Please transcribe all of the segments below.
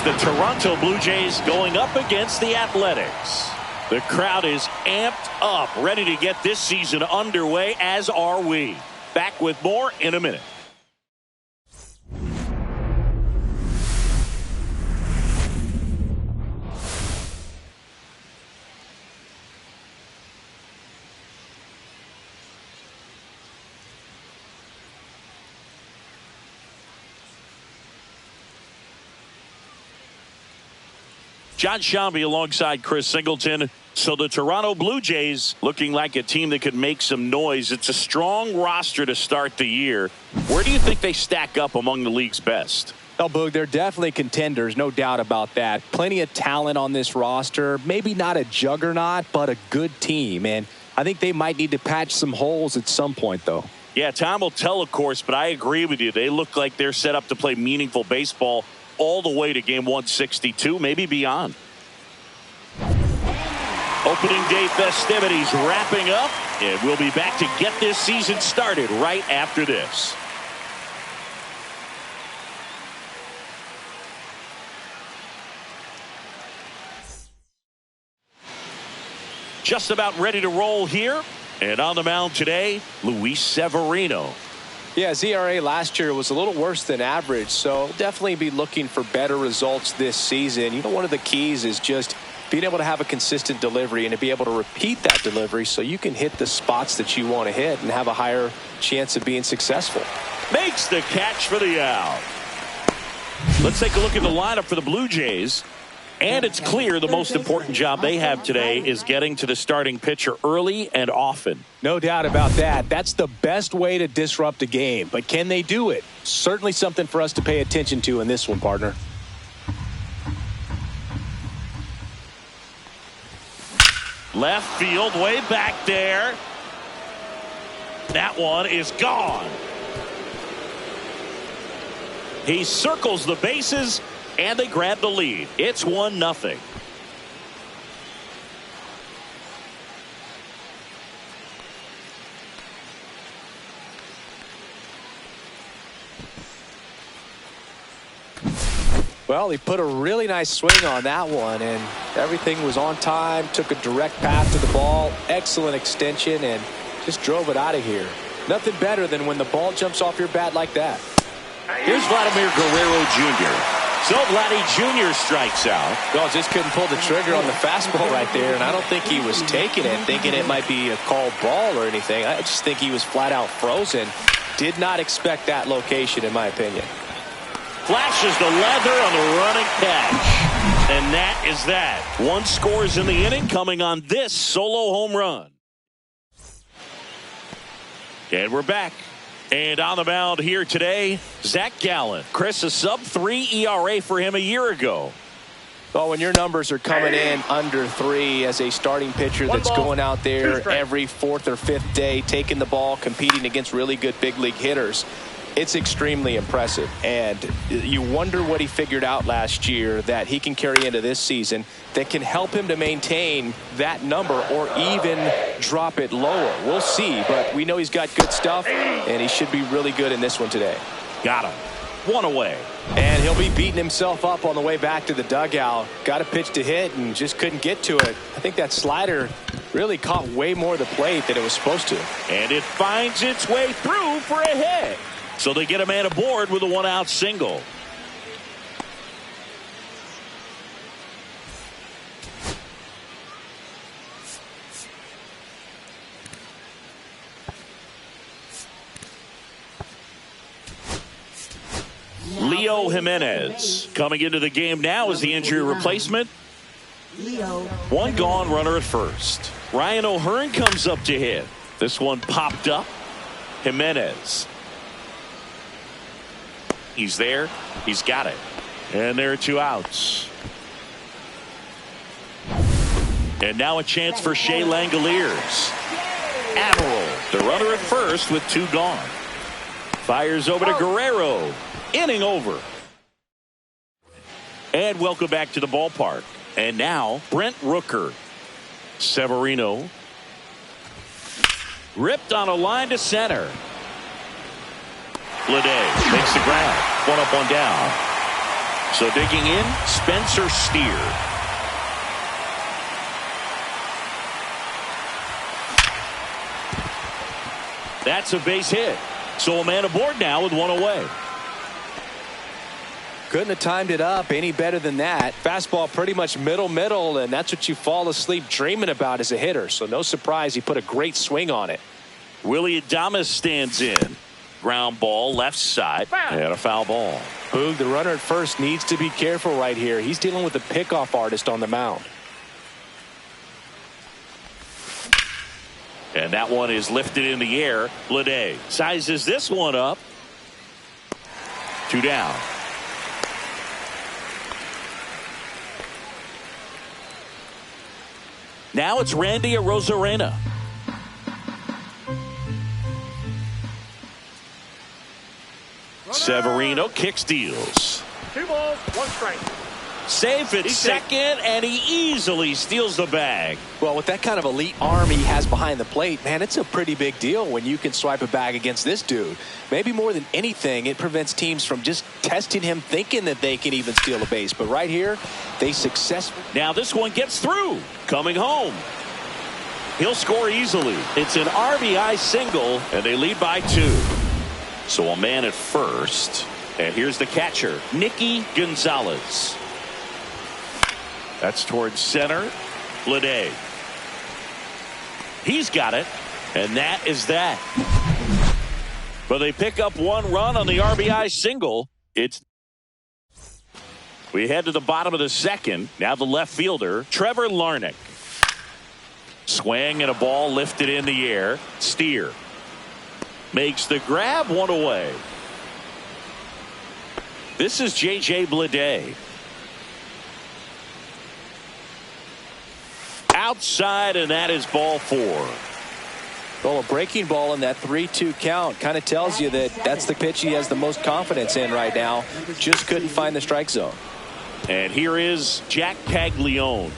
It's the Toronto Blue Jays going up against the Athletics. The crowd is amped up, ready to get this season underway, as are we. Back with more in a minute. John Shambi alongside Chris Singleton. So the Toronto Blue Jays looking like a team that could make some noise. It's a strong roster to start the year. Where do you think they stack up among the league's best? Oh, Boog, they're definitely contenders, no doubt about that. Plenty of talent on this roster. Maybe not a juggernaut, but a good team. And I think they might need to patch some holes at some point, though. Yeah, time will tell, of course, but I agree with you. They look like they're set up to play meaningful baseball all the way to game 162, maybe beyond. Opening day festivities wrapping up, and we'll be back to get this season started right after this. Just about ready to roll here, and on the mound today, Luis Severino. Yeah, ERA last year was a little worse than average, so definitely be looking for better results this season. You know, one of the keys is just being able to have a consistent delivery and to be able to repeat that delivery so you can hit the spots that you want to hit and have a higher chance of being successful. Makes the catch for the out. Let's take a look at the lineup for the Blue Jays. And it's clear the most important job they have today is getting to the starting pitcher early and often. No doubt about that. That's the best way to disrupt a game. But can they do it? Certainly something for us to pay attention to in this one, partner. Left field, way back there. That one is gone. He circles the bases, and they grab the lead. It's 1-0. Well, he put a really nice swing on that one, and everything was on time, took a direct path to the ball, excellent extension, and just drove it out of here. Nothing better than when the ball jumps off your bat like that. Here's Vladimir Guerrero Jr. So Vladdy Jr. strikes out. Well, just couldn't pull the trigger on the fastball right there, and I don't think he was taking it, thinking it might be a called ball or anything. I just think he was flat out frozen. Did not expect that location, in my opinion. Flashes the leather on the running catch. And that is that. One scores in the inning coming on this solo home run. And we're back. And on the mound here today, Zach Gallen. Chris, a sub-3 ERA for him a year ago. Well, when your numbers are coming in under 3 as a starting pitcher that's going out there every 4th or 5th day, taking the ball, competing against really good big league hitters, it's extremely impressive. And you wonder what he figured out last year that he can carry into this season that can help him to maintain that number or even drop it lower. We'll see, but we know he's got good stuff, and he should be really good in this one today. Got him. One away. And he'll be beating himself up on the way back to the dugout. Got a pitch to hit and just couldn't get to it. I think that slider really caught way more of the plate than it was supposed to. And it finds its way through for a hit. So they get a man aboard with a 1-out single. Leo Jimenez coming into the game now as the injury replacement. One gone, runner at first. Ryan O'Hearn comes up to hit. This one popped up. Jimenez. He's there. He's got it. And there are 2 outs. And now a chance for Shea Langoliers. Averill, the runner at first with 2 gone. Fires over to Guerrero. Inning over. And welcome back to the ballpark. And now Brent Rooker. Severino. Ripped on a line to center. Lede makes the grab. 1 up, 1 down. So digging in, Spencer Steer. That's a base hit. So a man aboard now with one away. Couldn't have timed it up any better than that. Fastball pretty much middle, and that's what you fall asleep dreaming about as a hitter. So no surprise he put a great swing on it. Willie Adames stands in. Ground ball left side and a foul ball. Boog, the runner at first needs to be careful right here. He's dealing with a pickoff artist on the mound. And that one is lifted in the air. Bleday sizes this one up. 2 down. Now it's Randy Arozarena. Severino kicks, deals. 2 balls, 1 strike. Safe at second, and he easily steals the bag. Well, with that kind of elite arm he has behind the plate, man, it's a pretty big deal when you can swipe a bag against this dude. Maybe more than anything, it prevents teams from just testing him thinking that they can even steal a base. But right here, they successfully. Now this one gets through. Coming home. He'll score easily. It's an RBI single, and they lead by 2. So a man at first. And here's the catcher, Nicky Gonzalez. That's towards center. Bleday. He's got it. And that is that. But they pick up 1 run on the RBI single. We head to the bottom of the second. Now the left fielder, Trevor Larnach. Swing and a ball lifted in the air. Steer makes the grab, 1 away. This is J.J. Bleday. Outside, and that is ball 4. Well, a breaking ball in that 3-2 count kind of tells you that that's the pitch he has the most confidence in right now. Just couldn't find the strike zone. And here is Jack Caglione.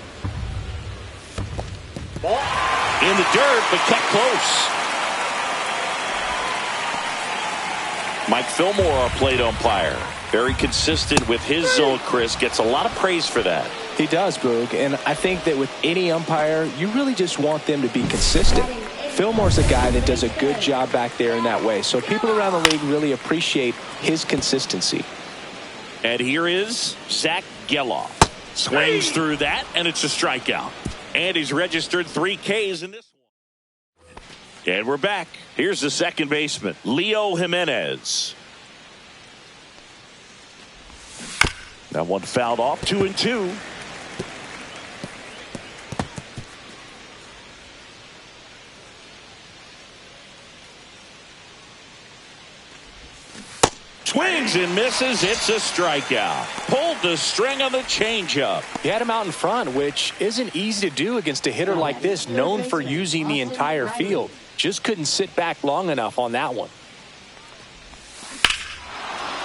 In the dirt, but kept close. Mike Fillmore, our plate umpire. Very consistent with his zone, Chris. Gets a lot of praise for that. He does, Boog. And I think that with any umpire, you really just want them to be consistent. Fillmore's a guy that does a good job back there in that way. So people around the league really appreciate his consistency. And here is Zach Geloff. Swings through that, and it's a strikeout. And he's registered 3 Ks in this one. And we're back. Here's the second baseman, Leo Jimenez. That one fouled off, 2-2. Swings and misses. It's a strikeout. Pulled the string on the changeup. He had him out in front, which isn't easy to do against a hitter like this, known for using the entire field. Just couldn't sit back long enough on that one.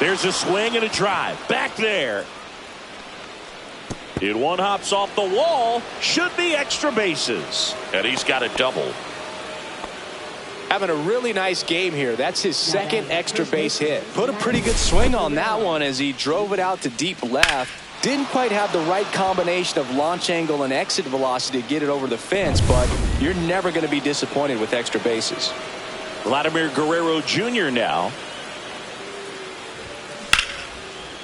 There's a swing and a drive. Back there. It one hops off the wall. Should be extra bases. And he's got a double. Having a really nice game here. That's his second extra base hit. Put a pretty good swing on that one as he drove it out to deep left. Didn't quite have the right combination of launch angle and exit velocity to get it over the fence, but you're never going to be disappointed with extra bases. Vladimir Guerrero Jr. now.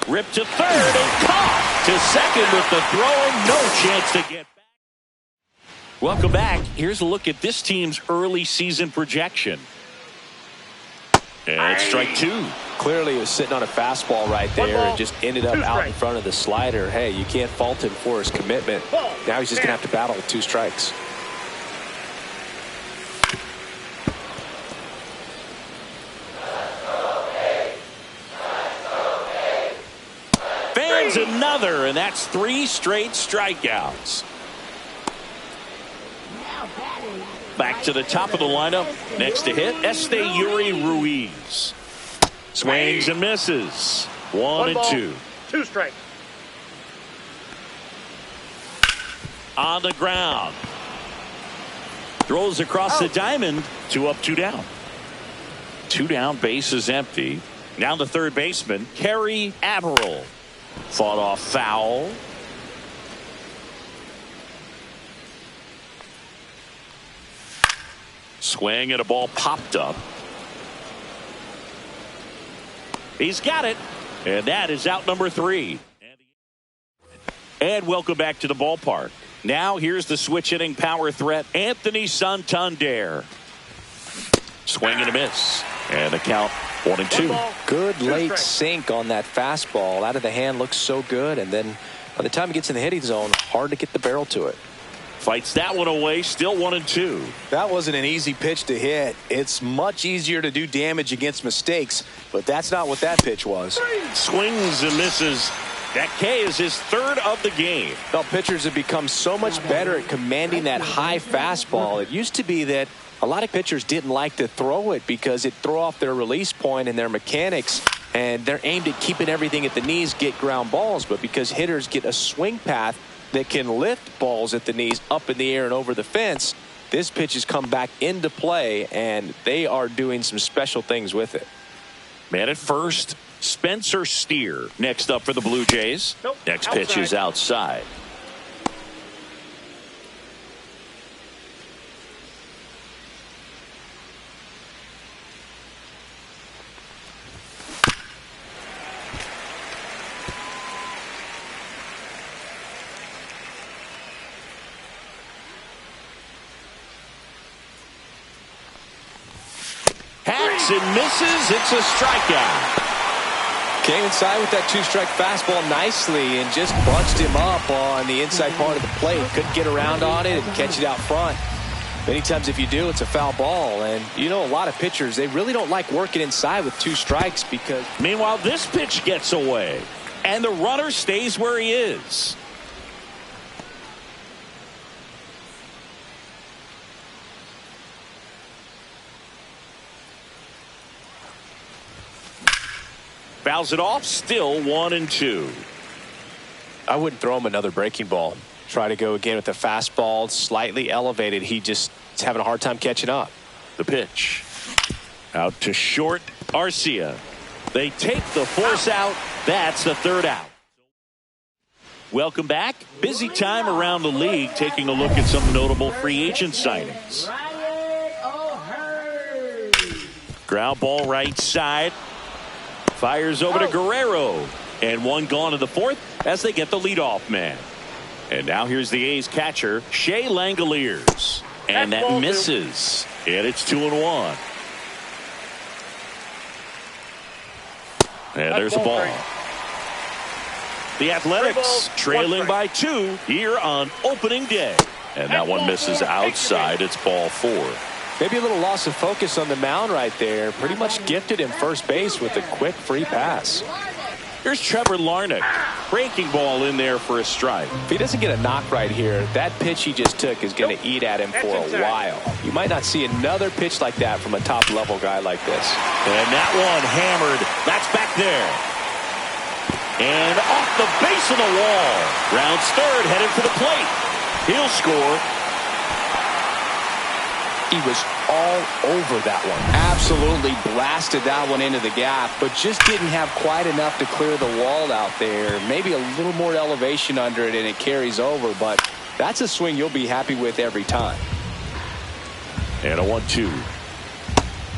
Ripped to third and caught to second with the throw. No chance to get back. Welcome back. Here's a look at this team's early season projection. And strike 2. Clearly he was sitting on a fastball right there and just ended up out in front of the slider. Hey, you can't fault him for his commitment. Now he's just going to have to battle with 2 strikes. Fans another, and that's 3 straight strikeouts. Back to the top of the lineup. Next to hit, Yuri Ruiz. Swings and misses. 1 and 2. 2 strikes. On the ground. Throws across the diamond. 2 up, 2 down. 2 down, base is empty. Now the third baseman, Kerry Averill. Fought off foul. Swing and a ball popped up. He's got it. And that is out number 3. And welcome back to the ballpark. Now here's the switch hitting power threat, Anthony Santander. Swing and a miss. And the count 1-2. Good late sink on that fastball. Out of the hand looks so good. And then by the time he gets in the hitting zone, hard to get the barrel to it. Fights that one away. Still 1-2. That wasn't an easy pitch to hit. It's much easier to do damage against mistakes, but that's not what that pitch was. Swings and misses. That K is his 3rd of the game. Well, pitchers have become so much better at commanding that high fastball. It used to be that a lot of pitchers didn't like to throw it because it threw off their release point and their mechanics, and they're aimed at keeping everything at the knees, get ground balls. But because hitters get a swing path that can lift balls at the knees up in the air and over the fence, this pitch has come back into play, and they are doing some special things with it. Man at first, Spencer Steer. Next up for the Blue Jays. Next pitch is outside. Hacks and misses. It's a strikeout. Came inside with that 2-strike fastball nicely and just bunched him up on the inside part of the plate. Couldn't get around on it and catch it out front. Many times if you do, it's a foul ball. And you know, a lot of pitchers, they really don't like working inside with 2 strikes because... Meanwhile, this pitch gets away. And the runner stays where he is. Fouls it off. Still 1-2. I wouldn't throw him another breaking ball. Try to go again with the fastball slightly elevated. He just is having a hard time catching up. The pitch out to short. Arcia. They take the force out. That's the 3rd out. Welcome back. Busy time around the league, taking a look at some notable free agent signings. Ground ball right side. Fires over to Guerrero. And one gone in the 4th as they get the leadoff man. And now here's the A's catcher, Shea Langoliers. And that misses. And it's 2-1. And there's a ball. The Athletics trailing by 2 here on opening day. And that one misses outside. It's ball 4. Maybe a little loss of focus on the mound right there. Pretty much gifted him first base with a quick free pass. Here's Trevor Larnach. Breaking ball in there for a strike. If he doesn't get a knock right here, that pitch he just took is going to eat at him for a while. You might not see another pitch like that from a top-level guy like this. And that one hammered. That's back there. And off the base of the wall. Rounds 3rd, headed for the plate. He'll score. He was all over that one. Absolutely blasted that one into the gap, but just didn't have quite enough to clear the wall out there. Maybe a little more elevation under it and it carries over, but that's a swing you'll be happy with every time. And a 1-2.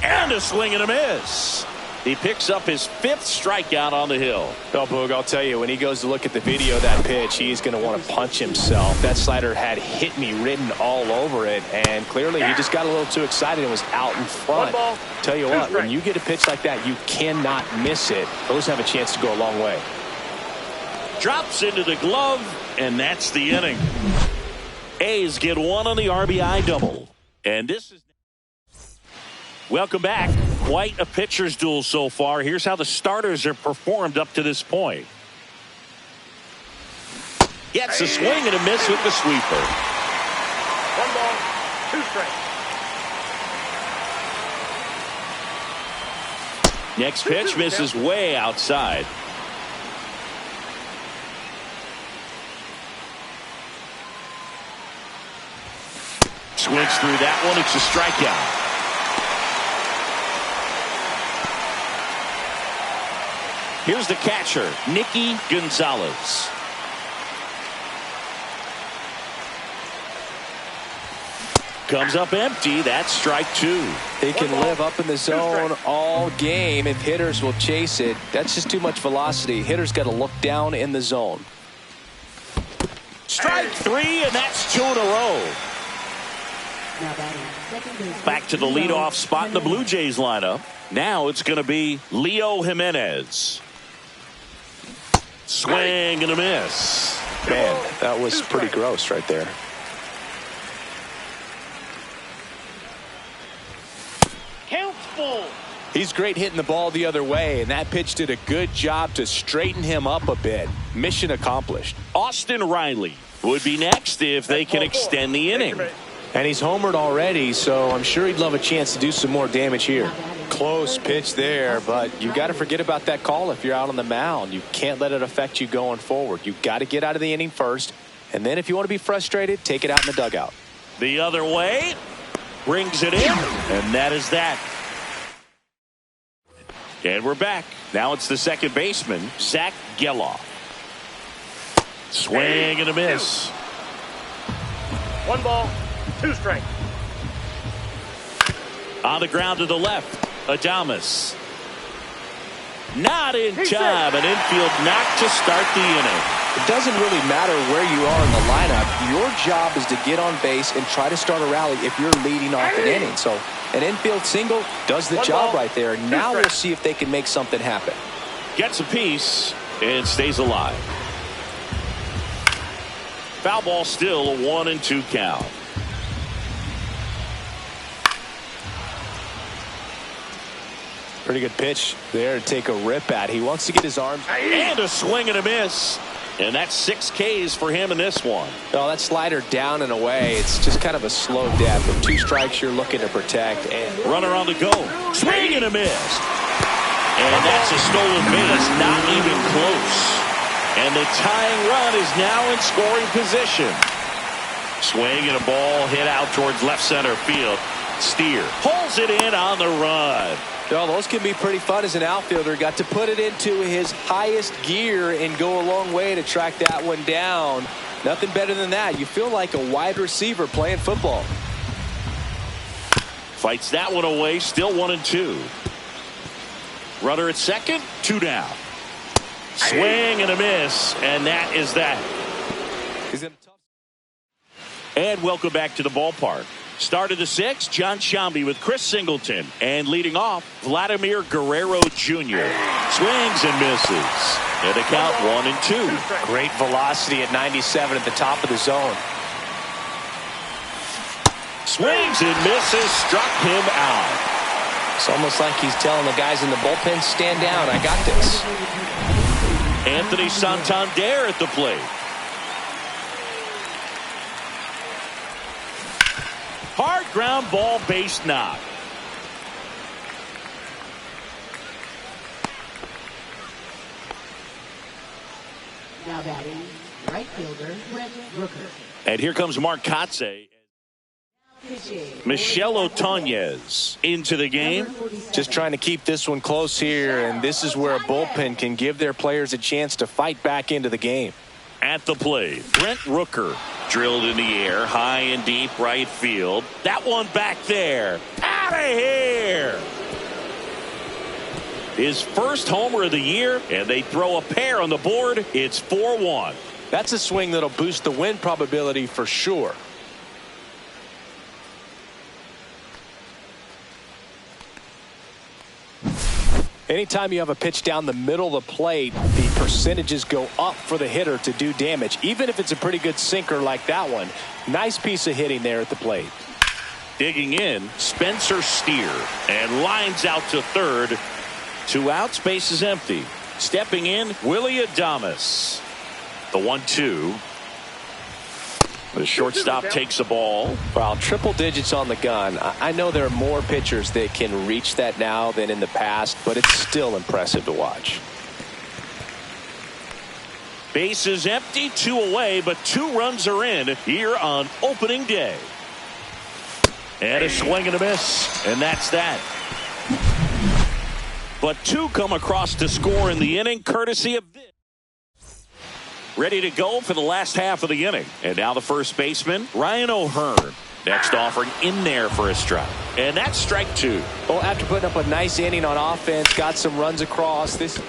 And a swing and a miss. He picks up his 5th strikeout on the hill. Oh, Boog, I'll tell you, when he goes to look at the video of that pitch, he's going to want to punch himself. That slider had hit me written all over it, and clearly he just got a little too excited and was out in front. Tell you what, when you get a pitch like that, you cannot miss it. Those have a chance to go a long way. Drops into the glove, and that's the inning. A's get 1 on the RBI double. And this is... Welcome back. Quite a pitcher's duel so far. Here's how the starters have performed up to this point. Gets a swing and a miss with the sweeper. 1 ball, 2 strikes. Next pitch misses way outside. Swings through that one. It's a strikeout. Here's the catcher, Nicky Gonzalez. Comes up empty. That's strike two. He can live up in the zone all game if hitters will chase it. That's just too much velocity. Hitters got to look down in the zone. Strike three, and that's two in a row. Back to the leadoff spot in the Blue Jays lineup. Now it's going to be Leo Jimenez. Swing and a miss. Man, that was pretty gross right there. He's great hitting the ball the other way, and that pitch did a good job to straighten him up a bit. Mission accomplished. Austin Riley would be next if they can extend the inning. And he's homered already, so I'm sure he'd love a chance to do some more damage here. Close pitch there, but you've got to forget about that call if you're out on the mound. You can't let it affect you going forward. You've got to get out of the inning first, and then if you want to be frustrated, take it out in the dugout. The other way, brings it in, and that is that. And we're back. Now it's the second baseman, Zach Geloff. Swing and a miss. 1 ball, 2 strikes. On the ground to the left, Adames. Not in time. An infield knock to start the inning. It doesn't really matter where you are in the lineup. Your job is to get on base and try to start a rally if you're leading off an inning. So an infield single does the job right there. Now we'll see if they can make something happen. Gets a piece and stays alive. Foul ball, still a 1-2 count. Pretty good pitch there to take a rip at. He wants to get his arms. And a swing and a miss. And that's 6 Ks for him in this one. Oh, that slider down and away. It's just kind of a slow death. With 2 strikes you're looking to protect. And runner on the go. Swing and a miss. And that's a stolen base. Not even close. And the tying run is now in scoring position. Swing and a ball hit out towards left center field. Steer pulls it in on the run. Oh, those can be pretty fun as an outfielder. Got to put it into his highest gear and go a long way to track that one down. Nothing better than that. You feel like a wide receiver playing football. Fights that one away. Still 1-2. Runner at second. 2 down. Swing and a miss. And that is that. And welcome back to the ballpark. Start of the 6th, John Shambi with Chris Singleton. And leading off, Vladimir Guerrero Jr. Swings and misses. And the count 1-2. Great velocity at 97 at the top of the zone. Swings and misses. Struck him out. It's almost like he's telling the guys in the bullpen, stand down, I got this. Anthony Santander at the plate. Hard ground ball, base knock. Now batting, right fielder, Brent Rooker. And here comes Mark Kotze. Michel Otonez into the game. Just trying to keep this one close here, and this is where a bullpen can give their players a chance to fight back into the game. At the plate, Brent Rooker drilled in the air, high and deep right field. That one back there. Out of here. His first homer of the year, and they throw a pair on the board. It's 4-1. That's a swing that'll boost the win probability for sure. Anytime you have a pitch down the middle of the plate, the percentages go up for the hitter to do damage, even if it's a pretty good sinker like that one. Nice piece of hitting there at the plate. Digging in, Spencer Steer, and lines out to third. 2 outs, base is empty. Stepping in, Willie Adames. The 1-2. The shortstop takes the ball. Well, triple digits on the gun. I know there are more pitchers that can reach that now than in the past, but it's still impressive to watch. Base is empty, 2 away, but 2 runs are in here on opening day. And a swing and a miss, and that's that. but 2 come across to score in the inning, courtesy of this. Ready to go for the last half of the inning. And now the first baseman, Ryan O'Hearn. Next offering in there for a strike. And that's strike 2. Well, after putting up a nice inning on offense, got some runs across. This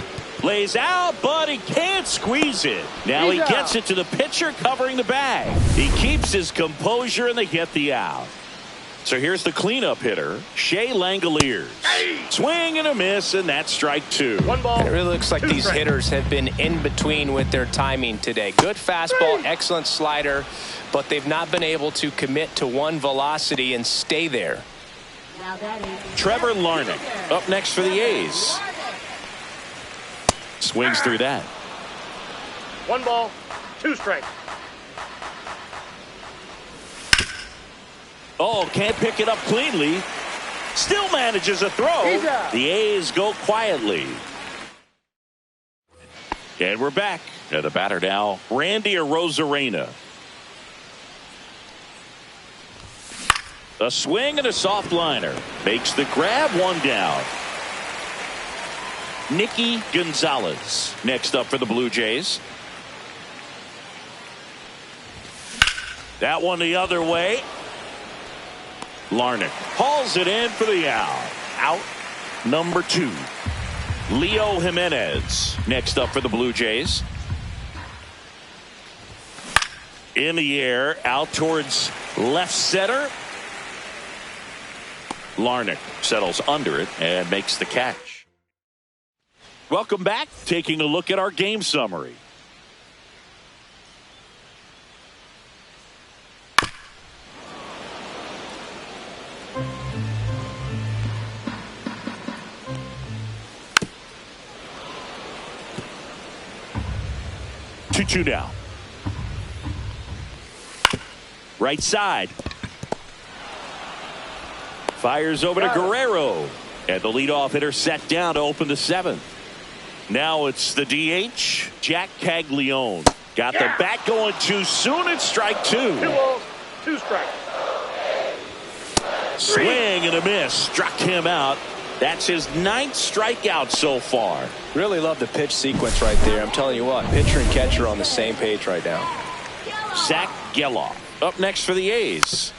lays out, but he can't squeeze it. Now he gets it to the pitcher covering the bag. He keeps his composure, and they get the out. So here's the cleanup hitter, Shea Langoliers. Swing and a miss, and that's strike 2. 1 ball. It really looks like these hitters have been in between with their timing today. Good fastball, excellent slider, but they've not been able to commit to one velocity and stay there. Now that is Trevor Larnach up next for the A's. Swings through that. 1 ball, 2 strikes. Oh, can't pick it up cleanly. Still manages a throw. The A's go quietly. And we're back. And the batter now, Randy Arozarena. A swing and a soft liner. Makes the grab, 1 down. Nicky Gonzalez next up for the Blue Jays. That one the other way. Larnach hauls it in for the out. Out number 2. Leo Jimenez next up for the Blue Jays. In the air, out towards left center. Larnach settles under it and makes the catch. Welcome back. Taking a look at our game summary. Two down. Right side. Fires over to Guerrero. And the leadoff hitter set down to open the 7th. Now it's the DH, Jack Caglione. Got the bat going too soon. It's strike 2. 2 balls, 2 strikes. Swing and a miss. Struck him out. That's his 9th strikeout so far. Really love the pitch sequence right there. I'm telling you what, pitcher and catcher are on the same page right now. Zach Geloff up next for the A's.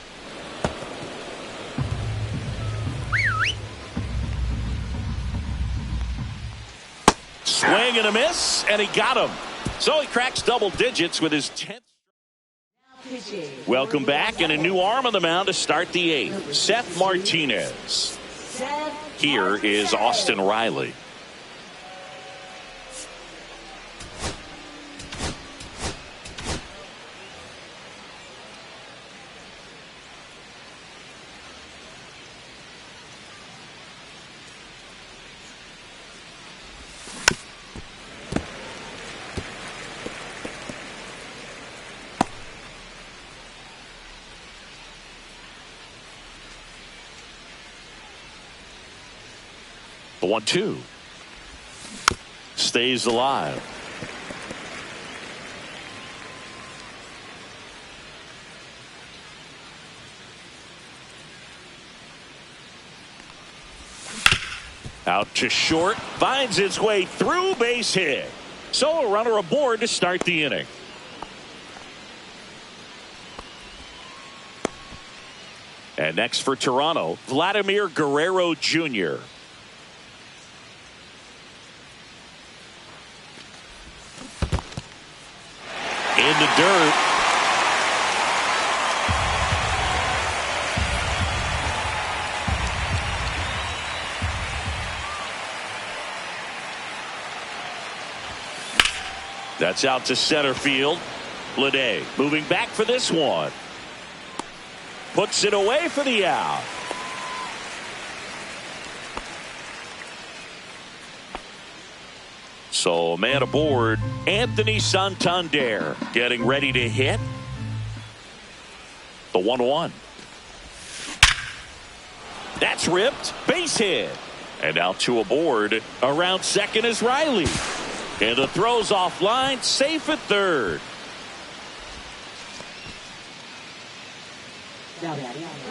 Swing and a miss, and he got him. So he cracks double digits with his 10th. Welcome back, and a new arm on the mound to start the 8th. Seth Martinez. Here is Austin Riley. The 1-2 stays alive. Out to short, finds its way through, base hit. So a runner aboard to start the inning. And next for Toronto, Vladimir Guerrero Jr. In the dirt. That's out to center field. Lede moving back for this one. Puts it away for the out. So a man aboard, Anthony Santander getting ready to hit. The 1-1. That's ripped. Base hit. And out to aboard. Around second is Riley. And the throw's offline. Safe at third.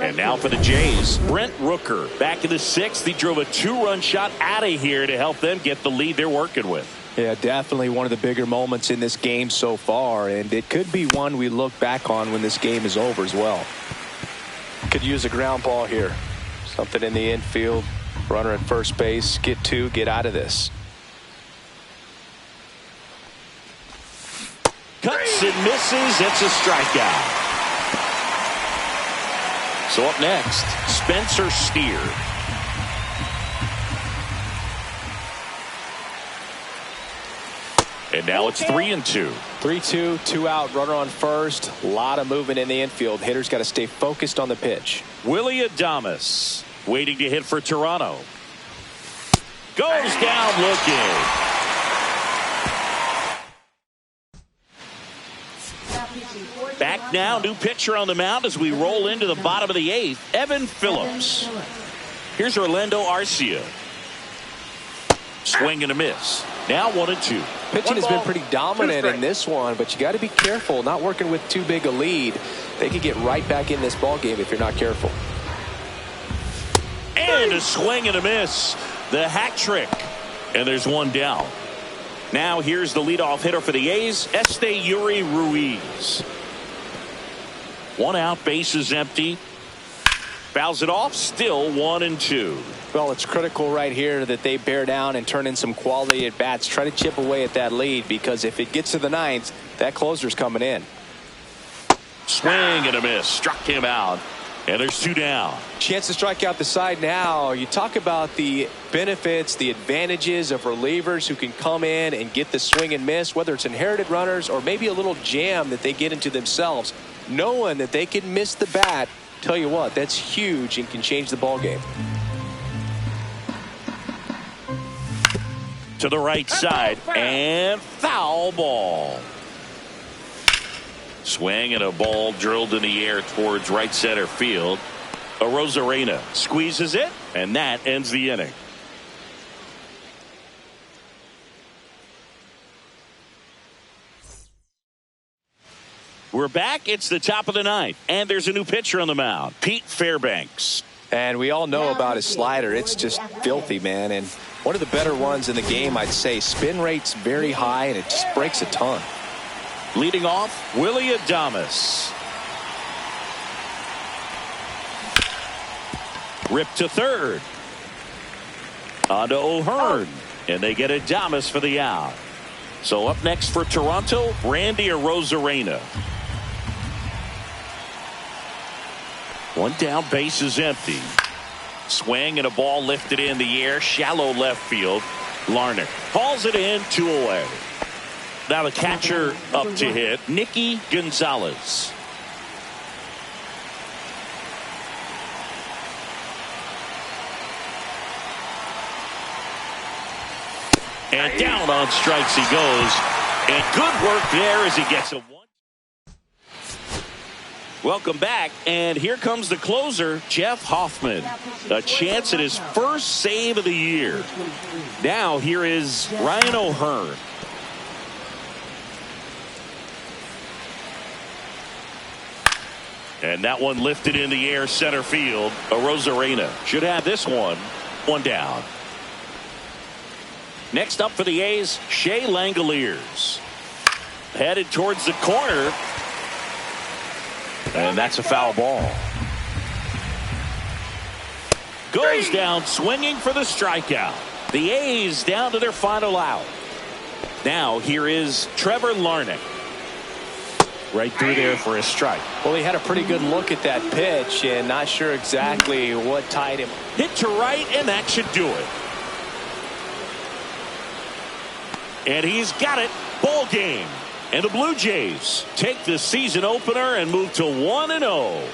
And now for the Jays, Brent Rooker back in the sixth. He drove a 2-run shot out of here to help them get the lead they're working with. Yeah, definitely one of the bigger moments in this game so far, and it could be one we look back on when this game is over as well. Could use a ground ball here. Something in the infield. Runner at first base. Get two. Get out of this. Cuts and misses. It's a strikeout. So up next, Spencer Steer. And now it's 3-2. 3-2, 2 out, runner on first. A lot of movement in the infield. Hitters got to stay focused on the pitch. Willie Adames waiting to hit for Toronto. Goes down looking. Back now, new pitcher on the mound as we roll into the bottom of the eighth, Evan Phillips. Here's Orlando Arcia. Swing and a miss. Now 1-2. Pitching has been pretty dominant in this one, but you got to be careful. Not working with too big a lead. They could get right back in this ball game if you're not careful. And a swing and a miss. The hat trick. And there's one down. Now here's the leadoff hitter for the A's, Esteury Ruiz. 1 out, bases empty. Fouls it off, still 1-2. Well, it's critical right here that they bear down and turn in some quality at bats. Try to chip away at that lead, because if it gets to the ninth, that closer's coming in. Swing and a miss. Struck him out. And there's 2 down. Chance to strike out the side now. You talk about the benefits, the advantages of relievers who can come in and get the swing and miss, whether it's inherited runners or maybe a little jam that they get into themselves. Knowing that they can miss the bat, tell you what, that's huge and can change the ball game. To the right side, and foul ball. Swing and a ball drilled in the air towards right center field. Arozarena squeezes it, and that ends the inning. We're back. It's the top of the ninth, and there's a new pitcher on the mound, Pete Fairbanks. And we all know about his slider. It's just filthy, man. And one of the better ones in the game, I'd say. Spin rate's very high, and it just breaks a ton. Leading off, Willie Adames. Ripped to third. On to O'Hearn. And they get Adames for the out. So up next for Toronto, Randy Arozarena. 1 down, base is empty. Swing and a ball lifted in the air, shallow left field. Larnach calls it in, 2 away. Now the catcher up to hit, Nicky Gonzalez. And down on strikes he goes. And good work there as he gets a 1. Welcome back, and here comes the closer, Jeff Hoffman. A chance at his first save of the year. Now here is Ryan O'Hearn. And that one lifted in the air, center field. Arozarena should have this one. 1 down. Next up for the A's, Shea Langoliers. Headed towards the corner. And that's a foul ball. Goes down swinging for the strikeout. The A's down to their final out. Now here is Trevor Larnach. Right through there for a strike. Well, he had a pretty good look at that pitch and not sure exactly what tied him. Hit to right, and that should do it. And he's got it. Ball game. And the Blue Jays take the season opener and move to 1-0.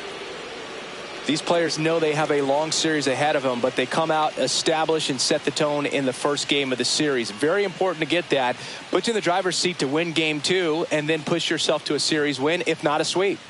These players know they have a long series ahead of them, but they come out, establish, and set the tone in the first game of the series. Very important to get that. Put you in the driver's seat to win game 2 and then push yourself to a series win, if not a sweep.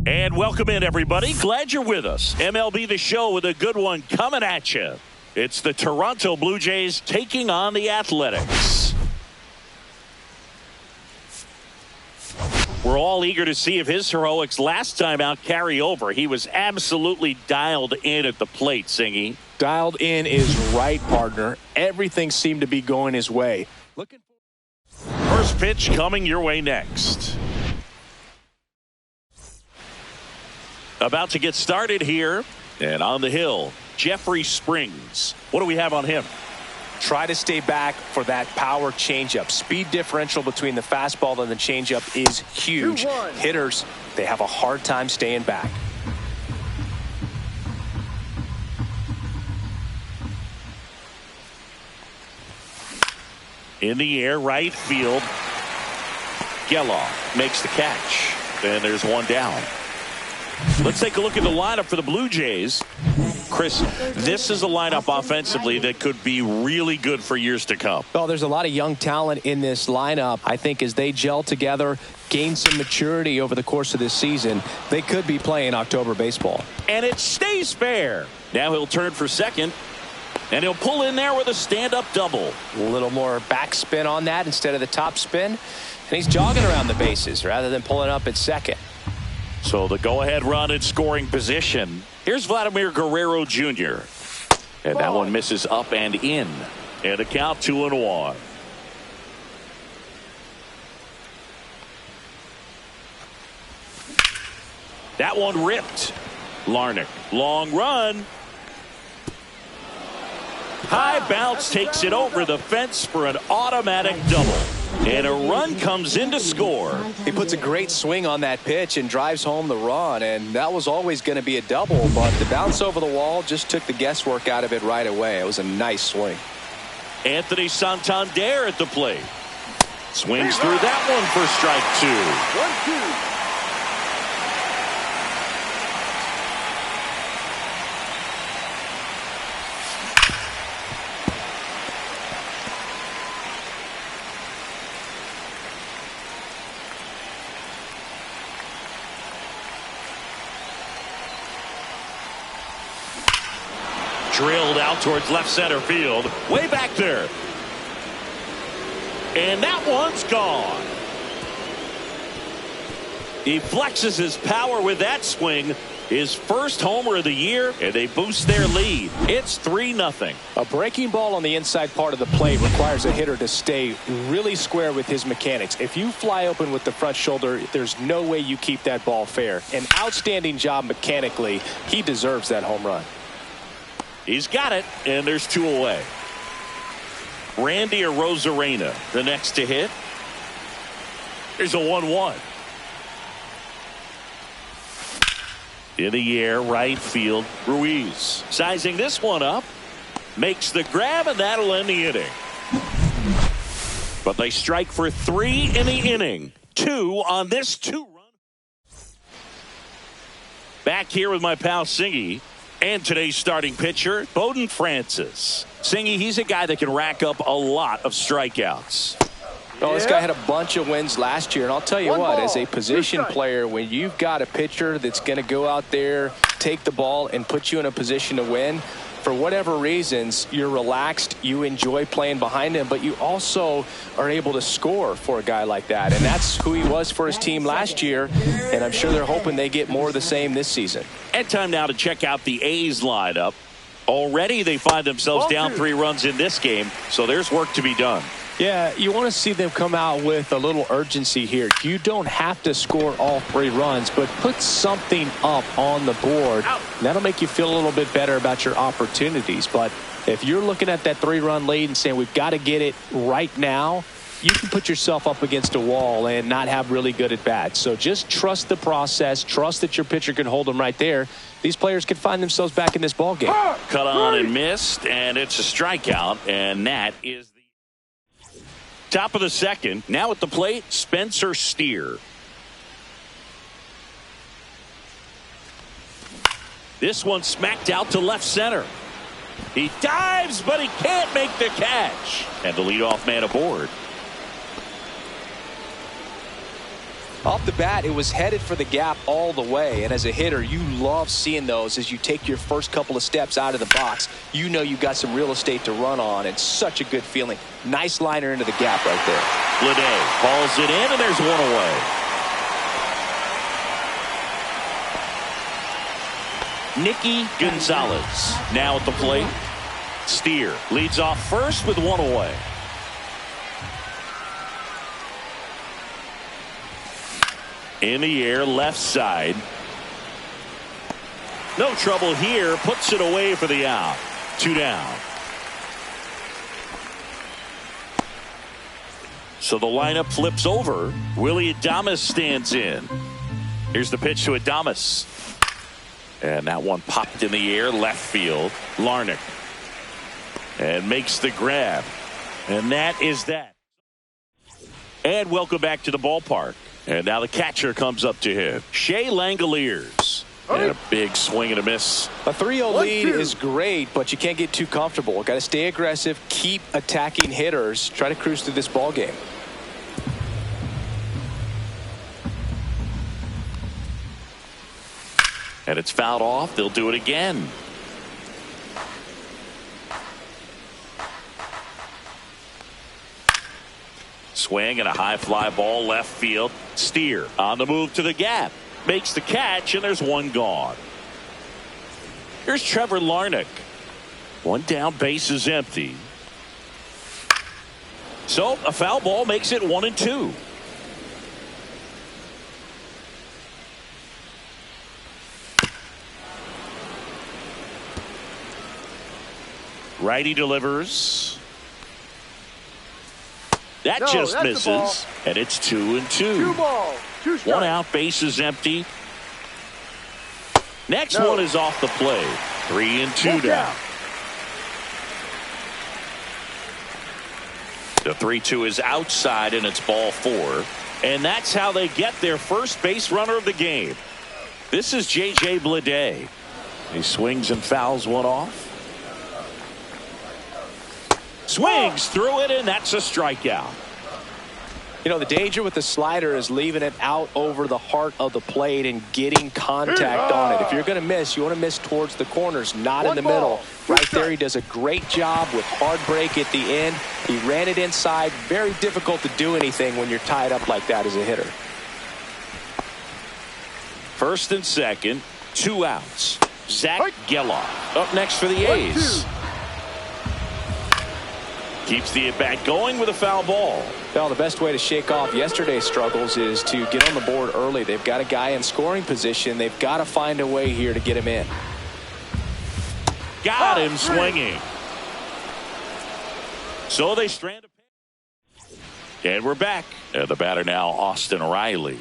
And welcome in, everybody. Glad you're with us. MLB The Show with a good one coming at you. It's the Toronto Blue Jays taking on the Athletics. We're all eager to see if his heroics last time out carry over. He was absolutely dialed in at the plate, Singy. Dialed in is right, partner. Everything seemed to be going his way. First pitch coming your way next. About to get started here. And on the hill, Jeffrey Springs. What do we have on him? Try to stay back for that power changeup. Speed differential between the fastball and the changeup is huge. 2-1. Hitters, they have a hard time staying back. In the air, right field. Geloff makes the catch. And there's one down. Let's take a look at the lineup for the Blue Jays. Chris, this is a lineup offensively that could be really good for years to come. Well, there's a lot of young talent in this lineup. I think as they gel together, gain some maturity over the course of this season, they could be playing October baseball. And it stays fair. Now he'll turn for second. And he'll pull in there with a stand-up double. A little more backspin on that instead of the top spin. And he's jogging around the bases rather than pulling up at second. So the go-ahead run in scoring position. Here's Vladimir Guerrero Jr. And that one misses up and in. And a count 2-1. That one ripped. Larnach, long run. High bounce takes it over the fence for an automatic double. And a run comes in to score. He puts a great swing on that pitch and drives home the run, and that was always going to be a double, but the bounce over the wall just took the guesswork out of it right away. It was a nice swing. Anthony Santander at the plate. Swings through that one for strike 2. 1-2. Drilled out towards left center field. Way back there. And that one's gone. He flexes his power with that swing. His first homer of the year, and they boost their lead. It's 3-0. A breaking ball on the inside part of the plate requires a hitter to stay really square with his mechanics. If you fly open with the front shoulder, there's no way you keep that ball fair. An outstanding job mechanically. He deserves that home run. He's got it, and there's 2 away. Randy Arozarena, the next to hit. There's a 1-1. In the air, right field, Ruiz. Sizing this one up. Makes the grab, and that'll end the inning. But they strike for 3 in the inning. 2 on this 2-run. Back here with my pal Singy. And today's starting pitcher, Bowden Francis. Singy, he's a guy that can rack up a lot of strikeouts. Oh, this guy had a bunch of wins last year, and I'll tell you what, as a position player, when you've got a pitcher that's going to go out there, take the ball, and put you in a position to win, for whatever reasons, you're relaxed, you enjoy playing behind him, but you also are able to score for a guy like that. And that's who he was for his team last year, and I'm sure they're hoping they get more of the same this season. And time now to check out the A's lineup. Already they find themselves down 3 runs in this game, so there's work to be done. Yeah, you want to see them come out with a little urgency here. You don't have to score all 3 runs, but put something up on the board. That'll make you feel a little bit better about your opportunities. But if you're looking at that 3-run lead and saying we've got to get it right now, you can put yourself up against a wall and not have really good at bats. So just trust the process. Trust that your pitcher can hold them right there. These players can find themselves back in this ball game. Cut on and missed, and it's a strikeout, and that is the top of the second. Now at the plate, Spencer Steer. This one smacked out to left center. He dives, but he can't make the catch. And the leadoff man aboard. Off the bat, it was headed for the gap all the way, and as a hitter, you love seeing those as you take your first couple of steps out of the box. You know you got some real estate to run on, and such a good feeling. Nice liner into the gap right there. Bleday hauls it in, and there's one away. Nicky Gonzalez now at the plate. Steer leads off first with one away. In the air, left side. No trouble here. Puts it away for the out. 2 down. So the lineup flips over. Willie Adames stands in. Here's the pitch to Adames. And that one popped in the air, left field. Larnach. And makes the grab. And that is that. And welcome back to the ballpark. And now the catcher comes up to him. Shea Langoliers. And a big swing and a miss. A 3-0 lead is great, but you can't get too comfortable. Got to stay aggressive, keep attacking hitters, try to cruise through this ball game. And it's fouled off. They'll do it again. Swing and a high fly ball left field. Steer on the move to the gap. Makes the catch, and there's one gone. Here's Trevor Larnach. One down, base is empty. So a foul ball makes it 1-2. Righty delivers. That just misses, and it's 2-2. 2 balls, 2 strikes. One out, base is empty. Next one is off the plate. 3-2 down. The 3-2 is outside, and it's ball 4. And that's how they get their first base runner of the game. This is J.J. Bleday. He swings and fouls one off. Swings through it, and that's a strikeout. You know, the danger with the slider is leaving it out over the heart of the plate and getting contact on it. If you're going to miss, you want to miss towards the corners, not in the middle. Right there, he does a great job with hard break at the end. He ran it inside. Very difficult to do anything when you're tied up like that as a hitter. First and second, 2 outs. Zach Geloff up next for the A's. Keeps the at-bat going with a foul ball. Well, the best way to shake off yesterday's struggles is to get on the board early. They've got a guy in scoring position. They've got to find a way here to get him in. Got him swinging. So they strand a pitch. And we're back. The batter now, Austin Riley.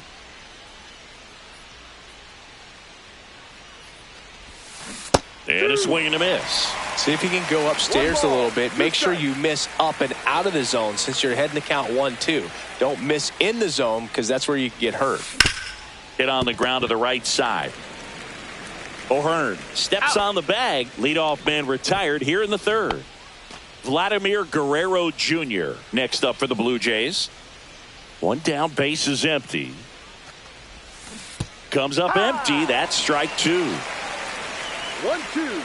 And a swing and a miss. See if you can go upstairs a little bit. Make sure you miss up and out of the zone since you're heading to count 1-2. Don't miss in the zone because that's where you get hurt. Hit on the ground to the right side. O'Hearn steps on the bag. Leadoff man retired here in the third. Vladimir Guerrero Jr. next up for the Blue Jays. One down, base is empty. Comes up empty. That's strike 2. 1-2.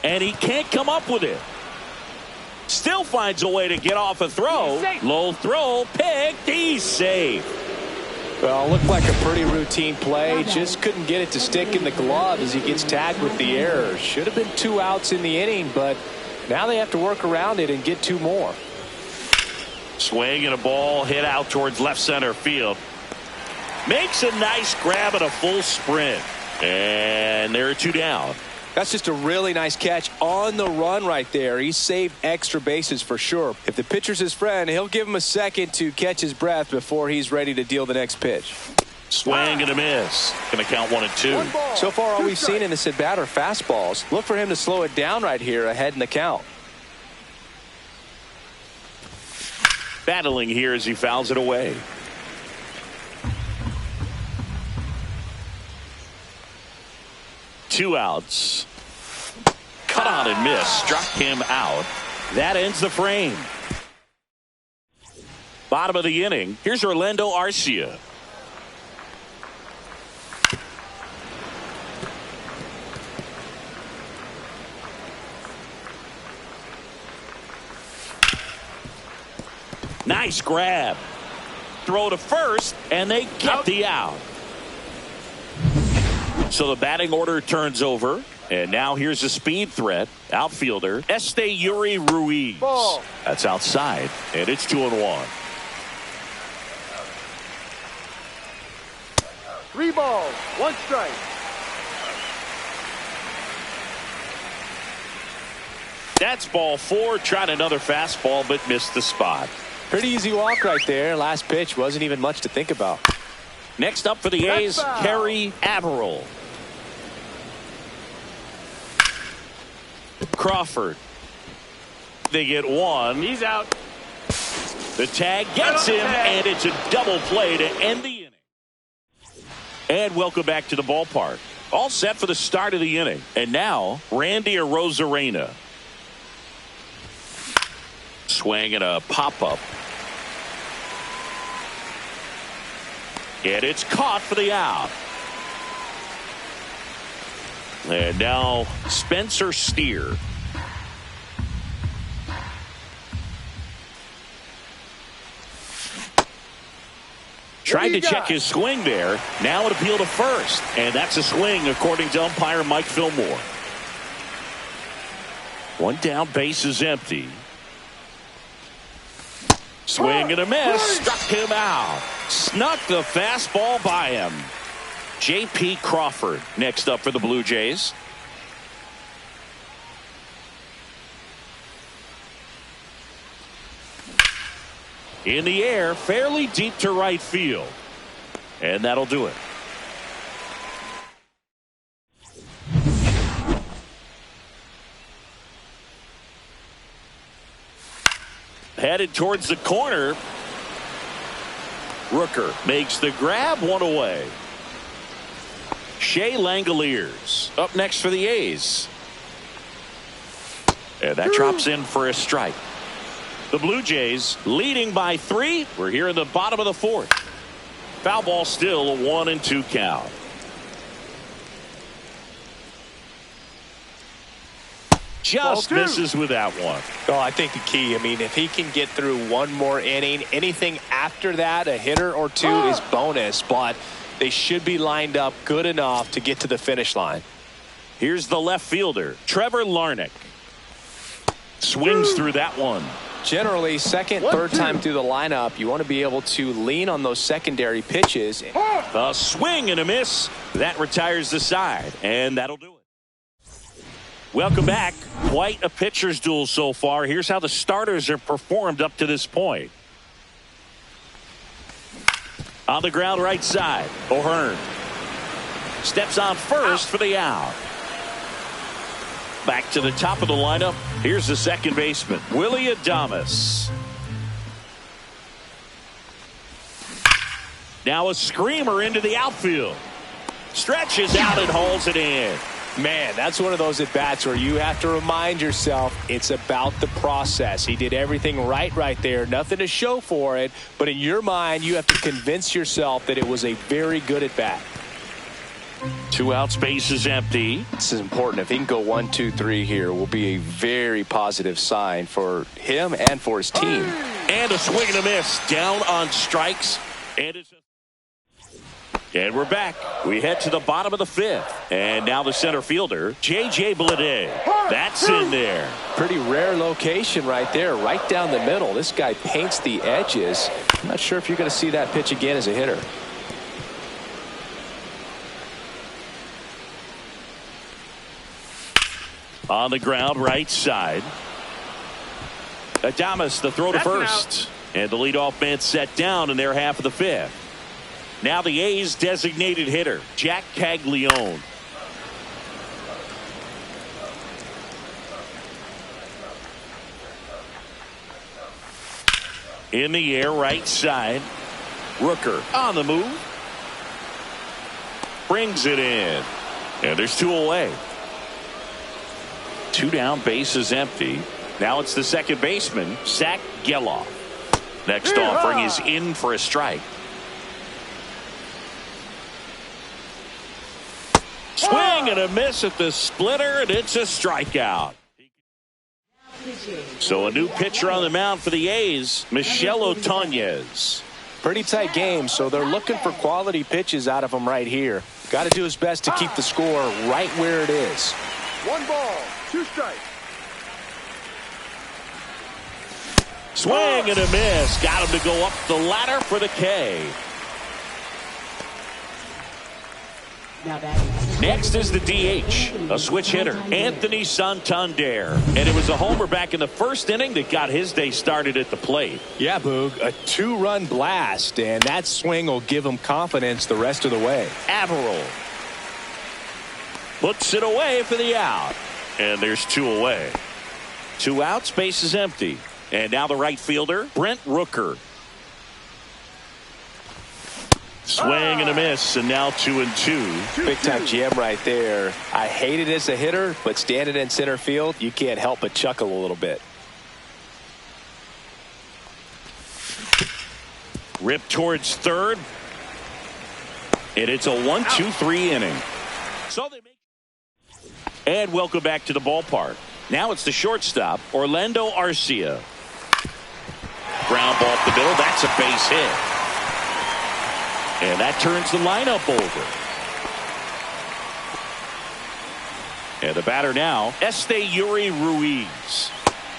And he can't come up with it. Still finds a way to get off a throw. Low throw, picked. He's safe. Well, looked like a pretty routine play. Just couldn't get it to stick in the glove as he gets tagged with the error. Should have been 2 outs in the inning, but now they have to work around it and get 2 more. Swing and a ball hit out towards left center field. Makes a nice grab and a full sprint. And there are 2 down. That's just a really nice catch on the run right there. He saved extra bases for sure. If the pitcher's his friend, he'll give him a second to catch his breath before he's ready to deal the next pitch. Swing and a miss. Going to count 1-2. So far, all we've seen in this at-bat are fastballs. Look for him to slow it down right here ahead in the count. Battling here as he fouls it away. Two outs. Cut on and miss. Struck him out. That ends the frame. Bottom of the inning. Here's Orlando Arcia. Nice grab. Throw to first, and they get the out. So the batting order turns over, and now here's a speed threat. Outfielder Yuri Ruiz. Ball. That's outside, and it's 2-1. 3 balls, 1 strike. That's ball 4. Tried another fastball, but missed the spot. Pretty easy walk right there. Last pitch wasn't even much to think about. Next up for the A's, Kerry Averill. Crawford. They get 1. He's out. The tag gets him, and it's a double play to end the inning. And welcome back to the ballpark. All set for the start of the inning. And now, Randy Arozarena. Swing and a pop-up. And it's caught for the out. And now Spencer Steer. Tried to check his swing there. Now an appeal to first. And that's a swing according to umpire Mike Fillmore. 1 down, base is empty. Swing and a miss. Struck him out. Snuck the fastball by him. J.P. Crawford next up for the Blue Jays. In the air, fairly deep to right field. And that'll do it. Headed towards the corner. Rooker makes the grab, 1 away. Shea Langoliers up next for the A's. And that drops in for a strike. The Blue Jays leading by 3. We're here in the bottom of the 4th. Foul ball still, a 1-2 count. Just misses with that one. Oh, I think the key, I mean, if he can get through 1 more inning, anything after that, a hitter or 2 is bonus, but they should be lined up good enough to get to the finish line. Here's the left fielder, Trevor Larnach. Swings through that one. Generally, second, third time through the lineup, you want to be able to lean on those secondary pitches. A swing and a miss. That retires the side, and that'll do it. Welcome back. Quite a pitcher's duel so far. Here's how the starters have performed up to this point. On the ground right side, O'Hearn steps on first for the out. Back to the top of the lineup. Here's the second baseman, Willie Adames. Now a screamer into the outfield. Stretches out and hauls it in. Man, that's one of those at-bats where you have to remind yourself it's about the process. He did everything right there. Nothing to show for it. But in your mind, you have to convince yourself that it was a very good at-bat. 2 outs, base is empty. This is important. If he can go 1, 2, 3 here, will be a very positive sign for him and for his team. And a swing and a miss. Down on strikes. And we're back. We head to the bottom of the 5th. And now the center fielder, J.J. Bleday. That's in there. Pretty rare location right there, right down the middle. This guy paints the edges. I'm not sure if you're going to see that pitch again as a hitter. On the ground, right side. Adames, the throw to first. And the leadoff man set down in their half of the 5th. Now the A's designated hitter, Jack Caglione. In the air, right side. Rooker on the move. Brings it in. And there's 2 away. 2 down, base is empty. Now it's the second baseman, Zach Geloff. Next offering is in for a strike. Swing and a miss at the splitter, and it's a strikeout. So a new pitcher on the mound for the A's, Michel Otañez. Pretty tight game, so they're looking for quality pitches out of him right here. Got to do his best to keep the score right where it is. 1 ball, 2 strikes. Swing and a miss. Got him to go up the ladder for the K. Next is the DH, a switch hitter, Anthony Santander. And it was a homer back in the first inning that got his day started at the plate. Yeah, Boog, a 2-run blast, and that swing will give him confidence the rest of the way. Averill puts it away for the out. And there's 2 away. 2 outs, base is empty. And now the right fielder, Brent Rooker. Swing and a miss, and now 2-2. Big time jam right there. I hate it as a hitter, but standing in center field, you can't help but chuckle a little bit. Ripped towards third. And it's a 1-2-3 inning. So they make. And welcome back to the ballpark. Now it's the shortstop, Orlando Arcia. Ground ball up the middle. That's a base hit. And that turns the lineup over. And the batter now, Esteury Ruiz.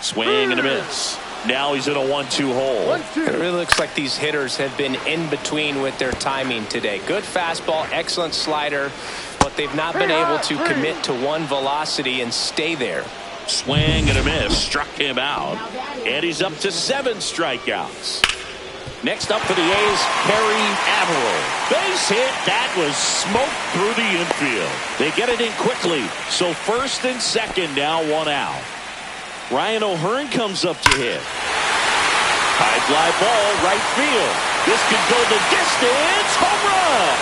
Swing and a miss. Now he's in a 1-2 hole. It really looks like these hitters have been in between with their timing today. Good fastball, excellent slider, but they've not been able to commit to one velocity and stay there. Swing and a miss. Struck him out. And he's up to 7 strikeouts. Next up for the A's, Harry Averill. Base hit. That was smoked through the infield. They get it in quickly. So first and second now, 1 out. Ryan O'Hearn comes up to hit. High fly ball, right field. This could go the distance. Home run.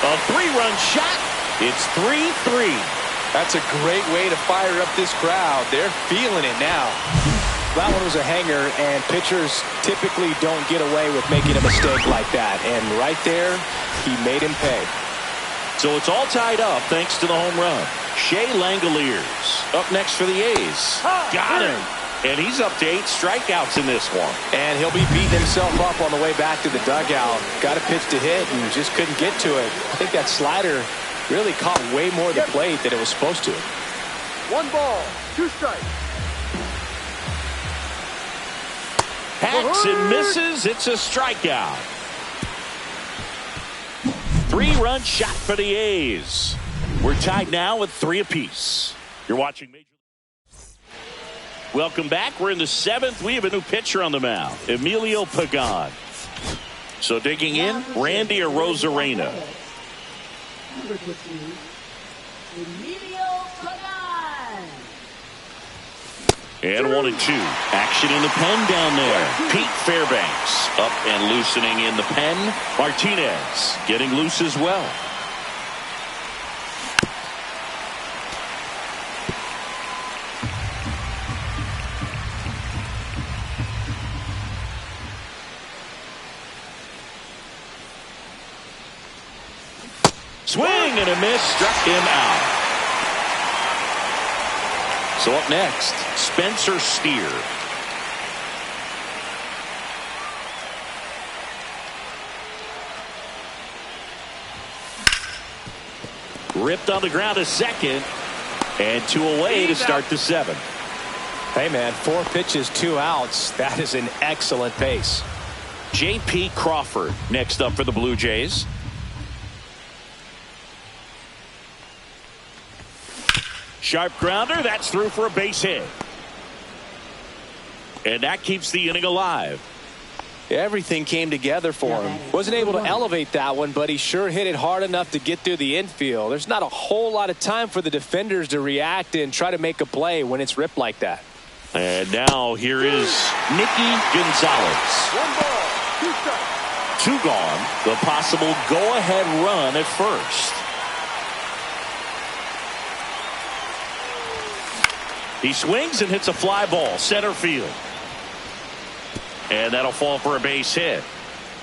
A 3-run shot. It's 3-3. That's a great way to fire up this crowd. They're feeling it now. That one was a hanger, and pitchers typically don't get away with making a mistake like that. And right there, he made him pay. So it's all tied up thanks to the home run. Shea Langoliers up next for the A's. Got him. And he's up to 8 strikeouts in this one. And he'll be beating himself up on the way back to the dugout. Got a pitch to hit and just couldn't get to it. I think that slider really caught way more of the plate than it was supposed to. 1 ball, 2 strikes. Hacks and misses. It's a strikeout. 3-run shot for the A's. We're tied now with 3 apiece. You're watching Major League. Welcome back. We're in the 7th. We have a new pitcher on the mound, Emilio Pagan. So digging in, Randy Arozarena. Number 15, Emilio Pagan. And 1-2. Action in the pen down there. Pete Fairbanks up and loosening in the pen. Martinez getting loose as well. Swing and a miss. Struck him out. So up next, Spencer Steer. Ripped on the ground to second. And 2 away to start the 7th. Hey, man, 4 pitches, 2 outs. That is an excellent pace. J.P. Crawford next up for the Blue Jays. Sharp grounder. That's through for a base hit. And that keeps the inning alive. Everything came together for him. Wasn't able to elevate that one, but he sure hit it hard enough to get through the infield. There's not a whole lot of time for the defenders to react and try to make a play when it's ripped like that. And now here is Nicky Gonzalez. 1 ball, 2 strikes. 2 gone. The possible go-ahead run at first. He swings and hits a fly ball center field. And that'll fall for a base hit.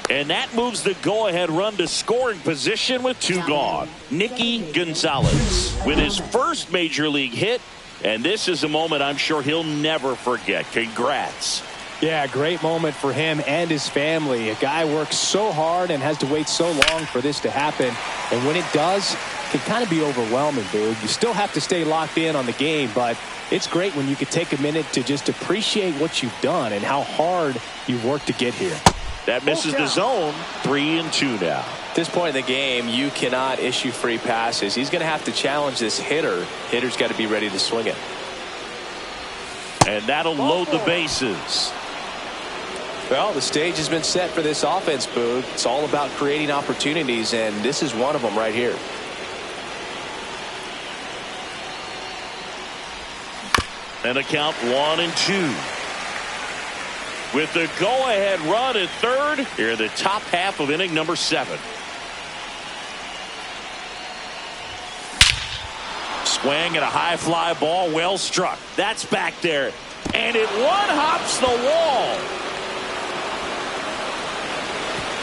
And that moves the go-ahead run to scoring position with 2 gone. Nicky Gonzalez with his first major league hit. And this is a moment I'm sure he'll never forget. Congrats. Yeah, great moment for him and his family. A guy works so hard and has to wait so long for this to happen. And when it does, it can kind of be overwhelming, dude. You still have to stay locked in on the game, but it's great when you can take a minute to just appreciate what you've done and how hard you've worked to get here. That misses the zone. 3-2 now. At this point in the game, you cannot issue free passes. He's going to have to challenge this hitter. Hitter's got to be ready to swing it. And that'll load the bases. Well, the stage has been set for this offense, Boog. It's all about creating opportunities, and this is one of them right here. And a count 1-2. With the go-ahead run at third, here in the top half of inning number 7. Swing and a high fly ball, well struck. That's back there. And it one-hops the wall.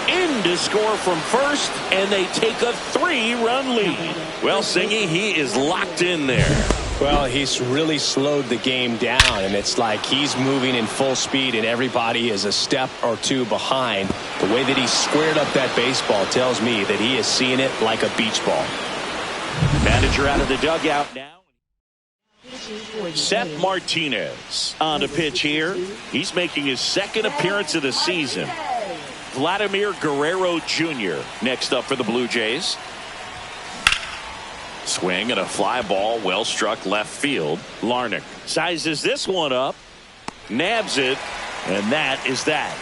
In to score from first, and they take a 3-run lead. Well, Singy, he is locked in there. Well, he's really slowed the game down, and it's like he's moving in full speed, and everybody is a step or 2 behind. The way that he squared up that baseball tells me that he is seeing it like a beach ball. Manager out of the dugout now. Seth Martinez on the pitch here. He's making his second appearance of the season. Vladimir Guerrero Jr. next up for the Blue Jays. Swing and a fly ball, well struck left field. Larnach sizes this one up, nabs it, and that is that.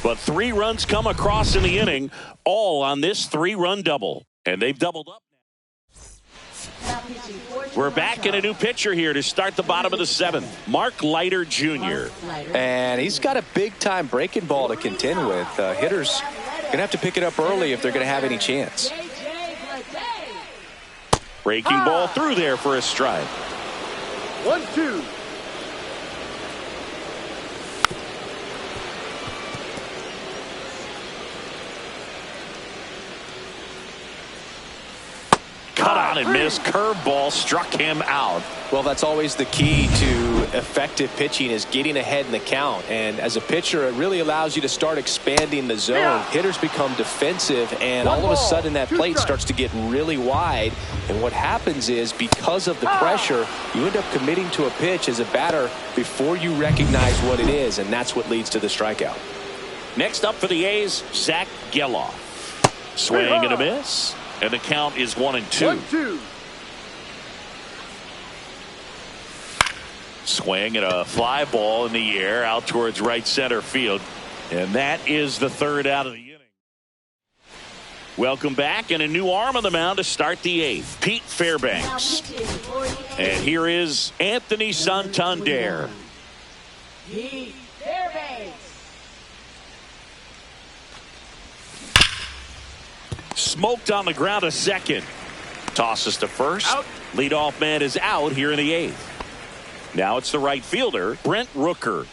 But 3 runs come across in the inning, all on this 3-run double. And they've doubled up. We're back in a new pitcher here to start the bottom of the 7th. Mark Leiter Jr. And he's got a big-time breaking ball to contend with. Hitters going to have to pick it up early if they're going to have any chance. Breaking ball through there for a strike. 1-2. Cut on and miss. Curveball struck him out. Well, that's always the key to effective pitching, is getting ahead in the count. And as a pitcher, it really allows you to start expanding the zone. Hitters become defensive, and all of a sudden that plate starts to get really wide. And what happens is, because of the pressure, you end up committing to a pitch as a batter before you recognize what it is, and that's what leads to the strikeout. Next up for the A's, Zach Geloff. Swing and a miss. And the count is 1-2. 1-2. Swing and a fly ball in the air out towards right center field. And that is the 3rd out of the inning. Welcome back, and a new arm on the mound to start the 8th. Pete Fairbanks. And here is Anthony Santander. Pete Fairbanks. Smoked on the ground to second. Tosses to first. Out. Leadoff man is out here in the 8th. Now it's the right fielder, Brent Rooker.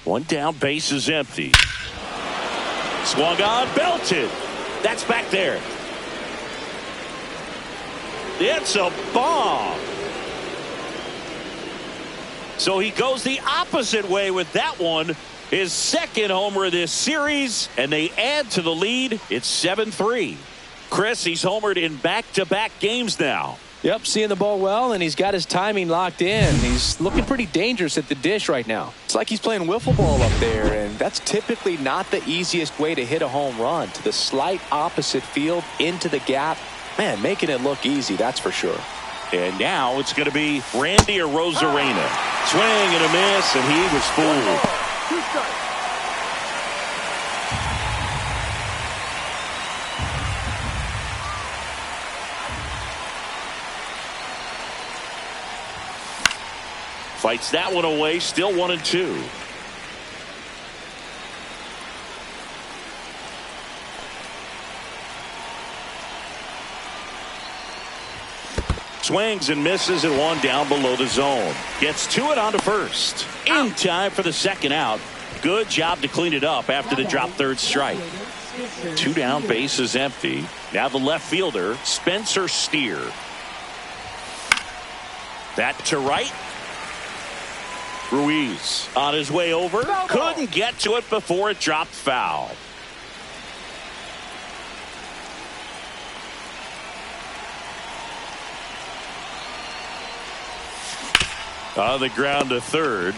One down, base is empty. Swung on, belted. That's back there. It's a bomb. So he goes the opposite way with that one. His second homer this series, and they add to the lead. It's 7-3. Chris, he's homered in back-to-back games now. Yep, seeing the ball well, and he's got his timing locked in. He's looking pretty dangerous at the dish right now. It's like he's playing wiffle ball up there, and that's typically not the easiest way to hit a home run. To the slight opposite field, into the gap. Man, making it look easy, that's for sure. And now it's going to be Randy Arozarena. Swing and a miss, and he was fooled. 2 strikes. Fights that one away, still 1-2. swings and misses at one down below the zone. Gets to it onto first. In time for the second out. Good job to clean it up after the drop third strike. 2 down, bases empty. Now the left fielder, Spencer Steer. That to right. Ruiz on his way over. Couldn't get to it before it dropped foul. On the ground to third.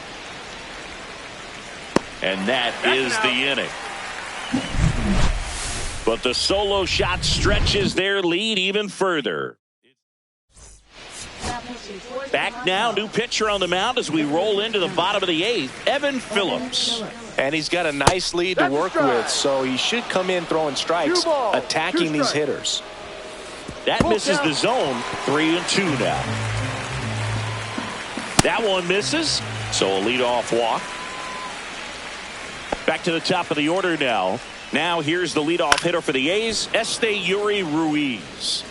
And that is the inning. But the solo shot stretches their lead even further. Back now, new pitcher on the mound as we roll into the bottom of the 8th, Evan Phillips. And he's got a nice lead to work with, so he should come in throwing strikes, attacking these hitters. That misses the zone. 3-2 now. That one misses, so a leadoff walk. Back to the top of the order now. Now here's the leadoff hitter for the A's, Esteury Ruiz.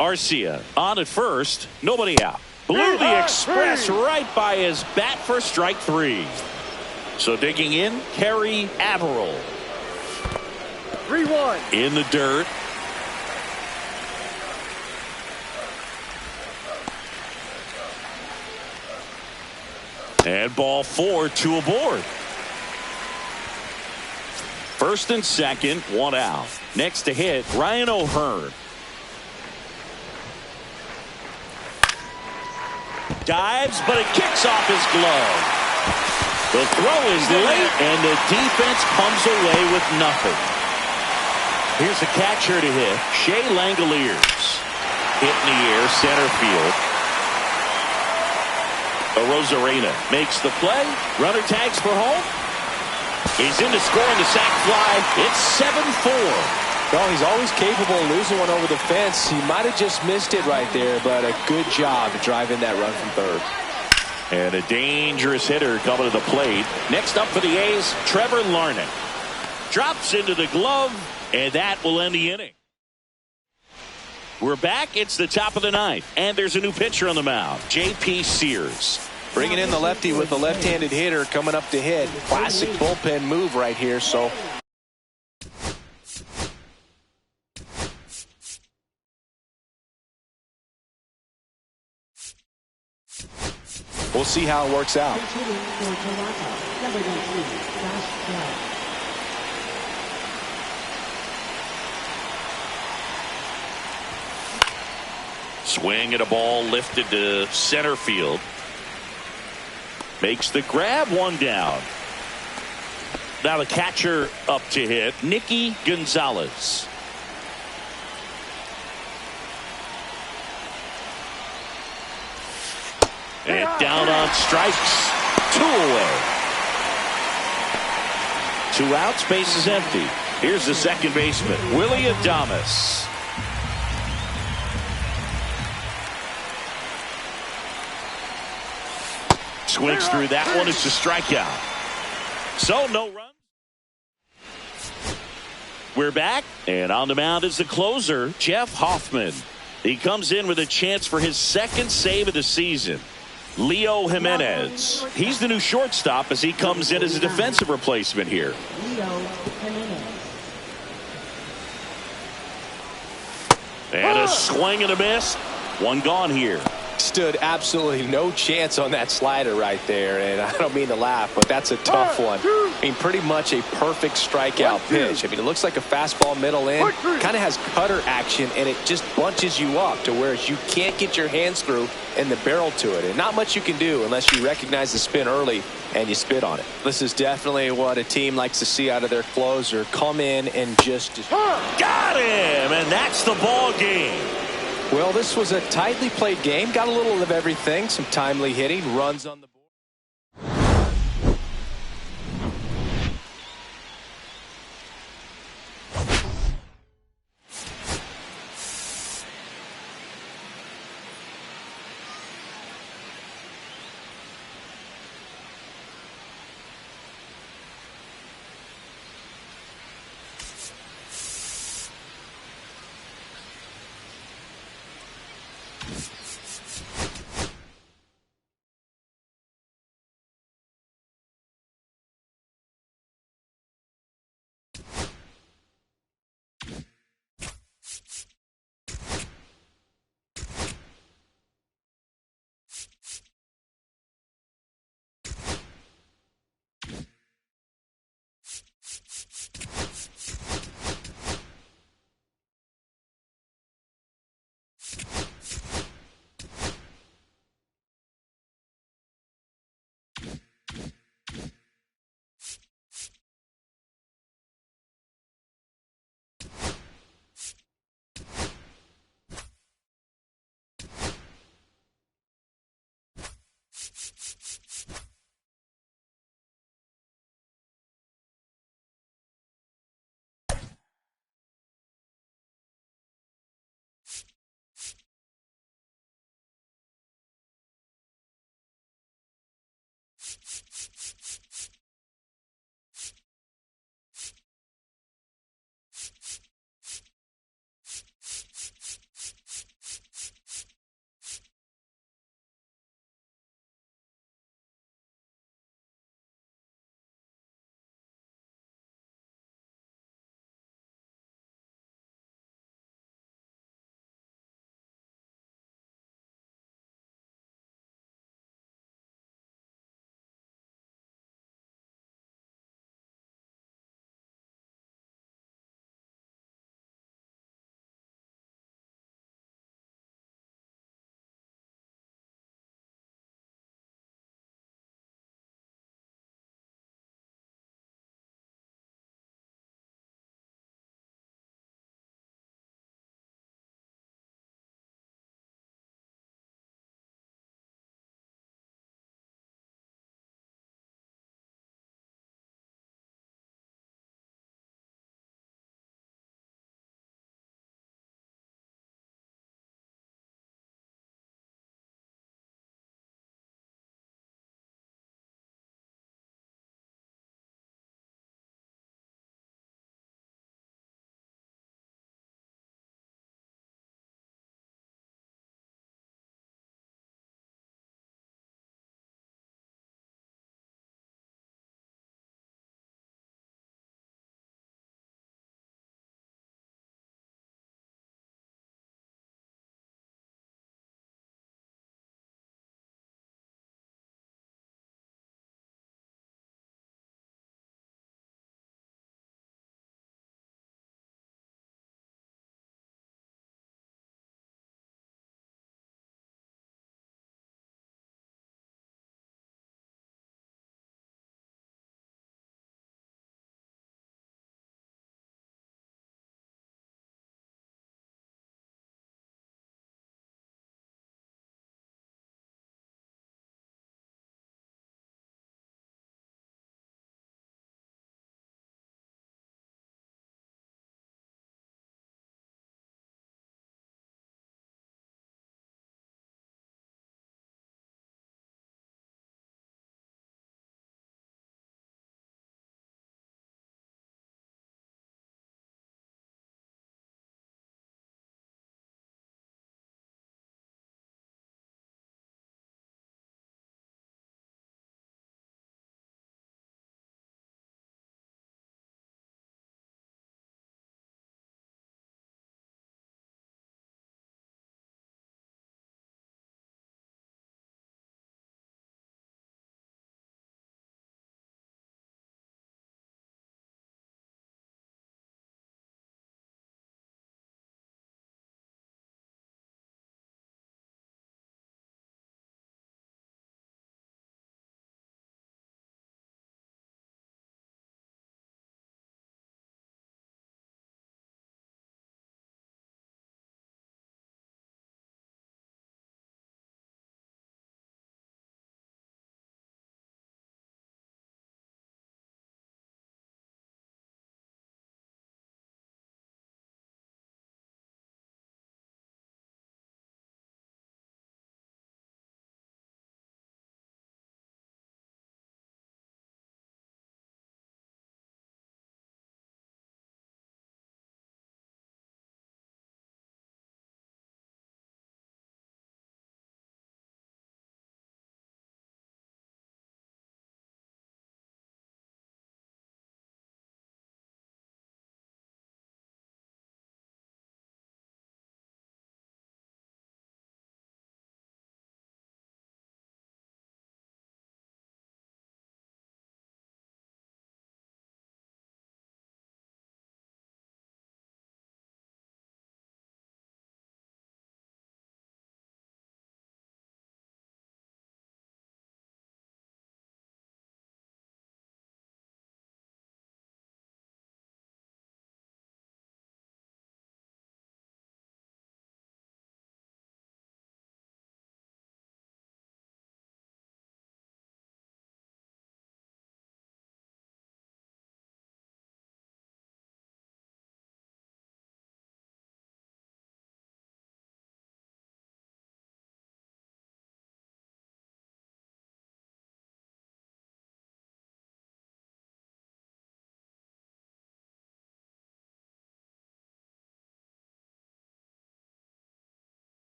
Arcia on at first, nobody out. Blew the express right by his bat for strike 3. So digging in, Kerry Averill. 3-1. In the dirt. And ball 4, 2 aboard. First and second, 1 out. Next to hit, Ryan O'Hearn. Dives, but it kicks off his glove. The throw is late, and the defense comes away with nothing. Here's the catcher to hit, Shea Langoliers. Hit in the air, center field. Rosarena makes the play. Runner tags for home. He's in to score on the sac fly. It's 7-4. Well, he's always capable of losing one over the fence. He might have just missed it right there, but a good job to drive in that run from third. And a dangerous hitter coming to the plate. Next up for the A's, Trevor Larnach. Drops into the glove, and that will end the inning. We're back. It's the top of the 9th, and there's a new pitcher on the mound, J.P. Sears. Bringing in the lefty with the left-handed hitter coming up to hit. Classic bullpen move right here, so we'll see how it works out. Swing at a ball lifted to center field. Makes the grab, 1 down. Now the catcher up to hit, Nicky Gonzalez. And down on strikes. 2 away. 2 outs, base is empty. Here's the second baseman, Willie Adames. Swings through that one. It's a strikeout. So no runs. We're back, and on the mound is the closer, Jeff Hoffman. He comes in with a chance for his second save of the season. Leo Jimenez. He's the new shortstop as he comes in as a defensive replacement here. And a swing and a miss. 1 gone here. Stood absolutely no chance on that slider right there, and I don't mean to laugh, but that's a tough one. I mean, pretty much a perfect strikeout pitch. I mean, it looks like a fastball middle in, kind of has cutter action, and it just bunches you up to where you can't get your hands through and the barrel to it, and not much you can do unless you recognize the spin early and you spit on it. This is definitely what a team likes to see out of their closer. Come in and just got him, and that's the ball game. Well, this was a tightly played game. Got a little of everything. Some timely hitting, runs on the board.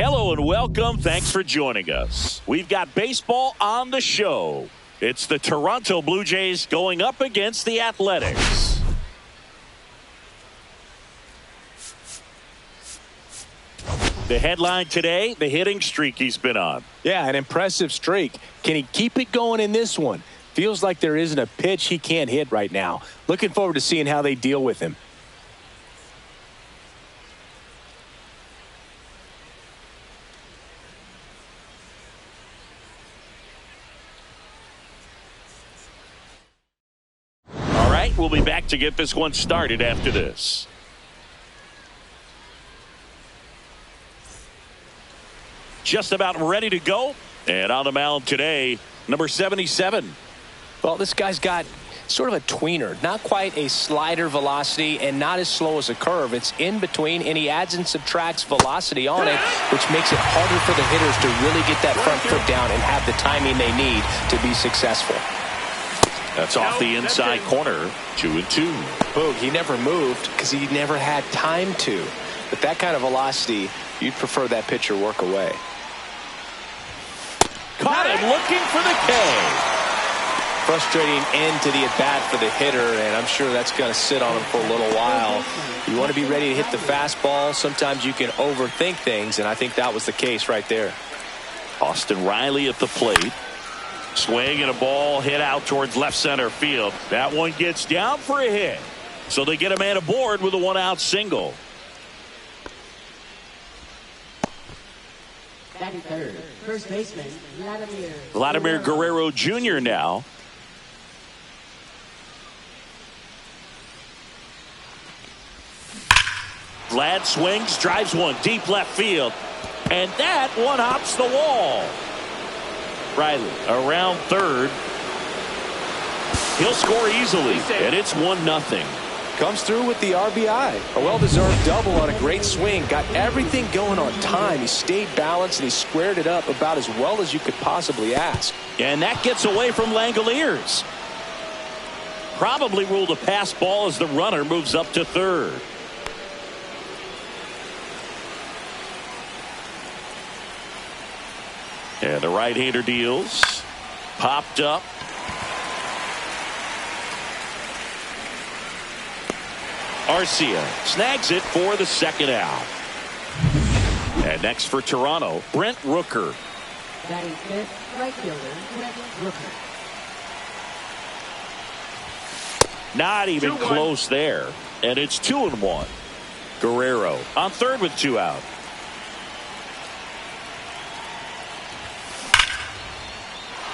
Hello and welcome. Thanks for joining us. We've got baseball on the show. It's the Toronto Blue Jays going up against the Athletics. The headline today, the hitting streak he's been on. Yeah, an impressive streak. Can he keep it going in this one? Feels like there isn't a pitch he can't hit right now. Looking forward to seeing how they deal with him. All right, we'll be back to get this one started after this. Just about ready to go. And on the mound today, number 77. Well, this guy's got sort of a tweener, not quite a slider velocity and not as slow as a curve. It's in between, and he adds and subtracts velocity on it, which makes it harder for the hitters to really get that front foot down and have the timing they need to be successful. That's off the inside corner, 2-2. Boog, he never moved because he never had time to. But that kind of velocity, you'd prefer that pitcher work away. Caught him looking for the K. Frustrating end to the at-bat for the hitter, and I'm sure that's going to sit on him for a little while. You want to be ready to hit the fastball. Sometimes you can overthink things, and I think that was the case right there. Austin Riley at the plate. Swing and a ball hit out towards left center field. That one gets down for a hit. So they get a man aboard with a one-out single. Batting third, first baseman, Vladimir Guerrero Jr. now. Vlad swings, drives one deep left field. And that one hops the wall. Riley around third. He'll score easily, and it's 1-0. Comes through with the RBI. A well-deserved double on a great swing. Got everything going on time. He stayed balanced, and he squared it up about as well as you could possibly ask. And that gets away from Langoliers. Probably ruled a pass ball as the runner moves up to third. And the right-hander deals. Popped up. Arcia snags it for the second out. And next for Toronto, Brent Rooker. batting fifth, right fielder, Brent Rooker. Not even close there. And it's 2-1. Guerrero on third with 2 out.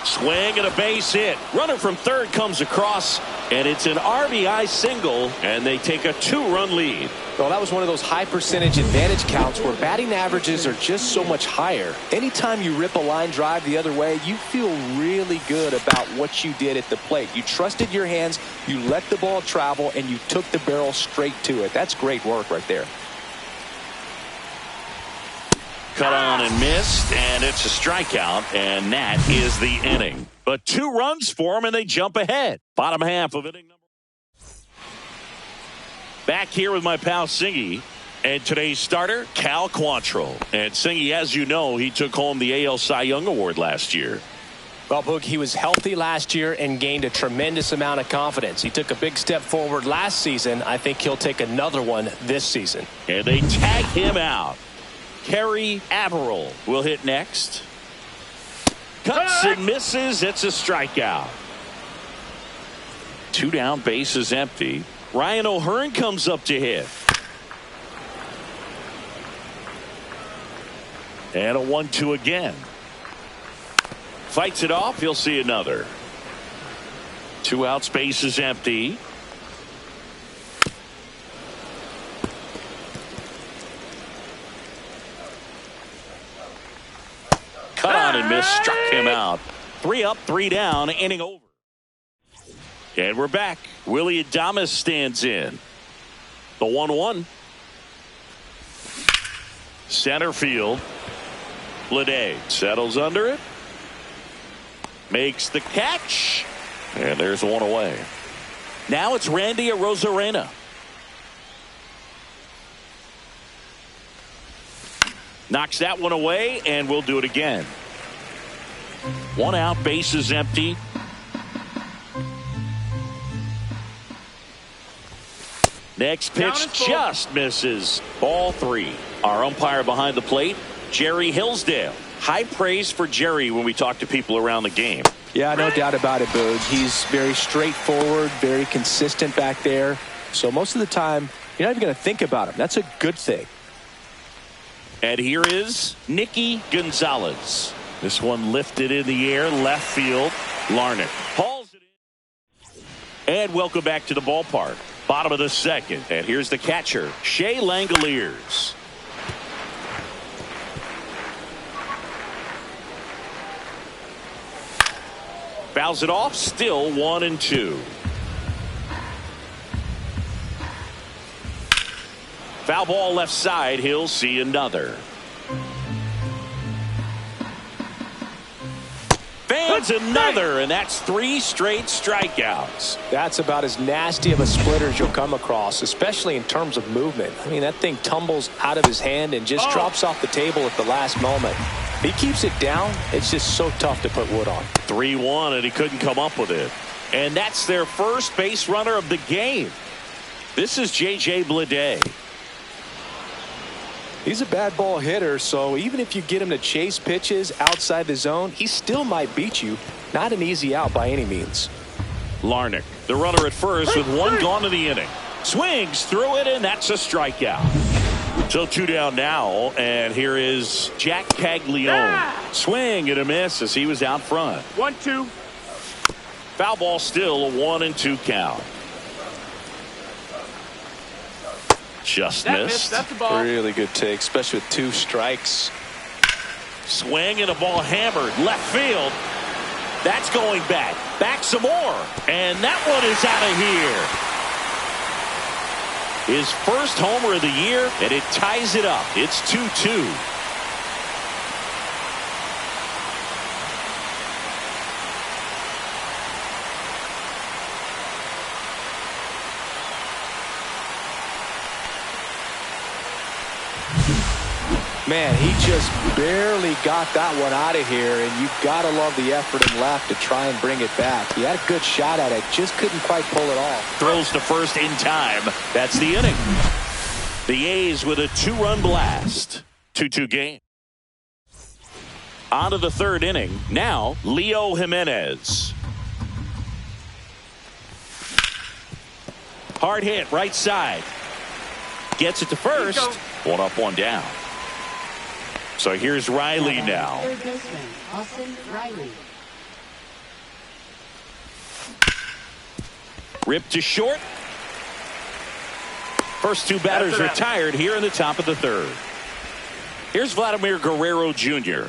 Swing and a base hit. Runner from third comes across, and it's an RBI single, and they take a 2-run lead. Well, that was one of those high percentage advantage counts where batting averages are just so much higher. Anytime you rip a line drive the other way, you feel really good about what you did at the plate. You trusted your hands, you let the ball travel, and you took the barrel straight to it. That's great work right there. Cut on and missed, and it's a strikeout, and that is the inning. But 2 runs for them, and they jump ahead. Bottom half of inning number. Back here with my pal Singy, and today's starter, Cal Quantrill. And Singy, as you know, he took home the AL Cy Young Award last year. Well, Boog, he was healthy last year and gained a tremendous amount of confidence. He took a big step forward last season. I think he'll take another one this season. And they tag him out. Kerry Averill will hit next. Cuts and misses. It's a strikeout. 2 down, bases empty. Ryan O'Hearn comes up to hit. And a 1-2 again. Fights it off. He'll see another. 2 outs, bases empty. Cut on and missed, struck him out. 3 up, 3 down, inning over. And we're back. Willie Adames stands in. The 1-1. Center field. Lede settles under it. Makes the catch. And there's one away. Now it's Randy Arozarena. Knocks that one away, and we'll do it again. One out, bases empty. Next pitch just misses. Ball 3. Our umpire behind the plate, Jerry Hillsdale. High praise for Jerry when we talk to people around the game. Yeah, no doubt about it, Boog. He's very straightforward, very consistent back there. So most of the time, you're not even going to think about him. That's a good thing. And here is Nicky Gonzalez. This one lifted in the air, left field. Larnach hauls it in. And welcome back to the ballpark. Bottom of the second. And here's the catcher, Shea Langoliers. Fouls it off, still 1-2. Foul ball left side, he'll see another. Fans another, and that's 3 straight strikeouts. That's about as nasty of a splitter as you'll come across, especially in terms of movement. I mean, that thing tumbles out of his hand and just drops off the table at the last moment. He keeps it down. It's just so tough to put wood on. 3-1, and he couldn't come up with it. And that's their first base runner of the game. This is J.J. Bleday. He's a bad ball hitter, so even if you get him to chase pitches outside the zone, he still might beat you. Not an easy out by any means. Larnach, the runner at first with 1 gone in the inning. Swings through it, and that's a strikeout. So 2 down now, and here is Jack Caglione. Swing and a miss as he was out front. 1-2. Foul ball, still a 1-2 count. Just missed. That's the ball. Really good take, especially with 2 strikes. Swing and a ball hammered left field. That's going back. Back some more. And that one is out of here. His first homer of the year, and it ties it up. It's 2-2. Man, he just barely got that one out of here, and you've got to love the effort and left to try and bring it back. He had a good shot at it, just couldn't quite pull it off. Throws to first in time. That's the inning. The A's with a 2-run blast. 2-2 game. On to the 3rd inning. Now, Leo Jimenez. Hard hit, right side. Gets it to first. 1 up, 1 down. So here's Riley now. Third baseman, Austin Riley. Ripped to short. First 2 batters retired here in the top of the 3rd. Here's Vladimir Guerrero Jr.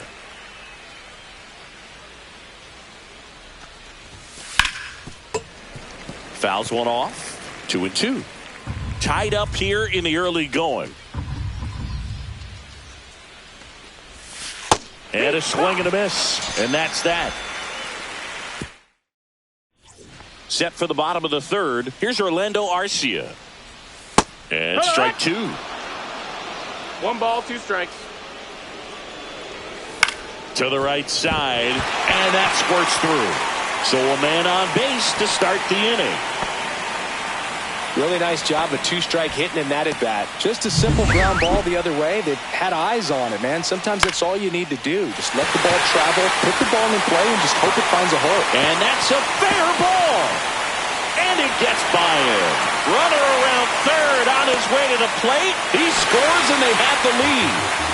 Fouls one off. 2-2. Tied up here in the early going. And a swing and a miss. And that's that. Set for the bottom of the 3rd. Here's Orlando Arcia. And strike 2. 1 ball, 2 strikes. To the right side. And that squirts through. So a man on base to start the inning. Really nice job of 2-strike hitting in that at bat. Just a simple ground ball the other way. They've had eyes on it, man. Sometimes that's all you need to do. Just let the ball travel, put the ball in play, and just hope it finds a hole. And that's a fair ball. And it gets by him. Runner around 3rd on his way to the plate. He scores and they have the lead.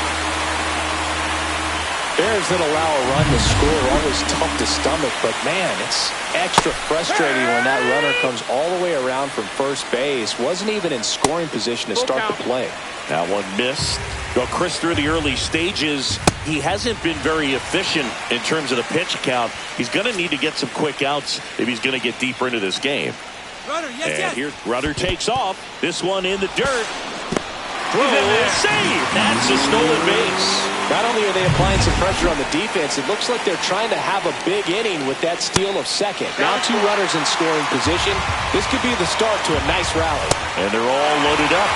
Bears that allow a run to score are always tough to stomach, but man, it's extra frustrating when that runner comes all the way around from first base. Wasn't even in scoring position to start the play. That one missed. Well, Chris, through the early stages, he hasn't been very efficient in terms of the pitch count. He's going to need to get some quick outs if he's going to get deeper into this game. And here, runner takes off. This one in the dirt. Throw, save. That's a stolen base. Not only are they applying some pressure on the defense, it looks like they're trying to have a big inning with that steal of second. Now 2 runners in scoring position. This could be the start to a nice rally. And they're all loaded up.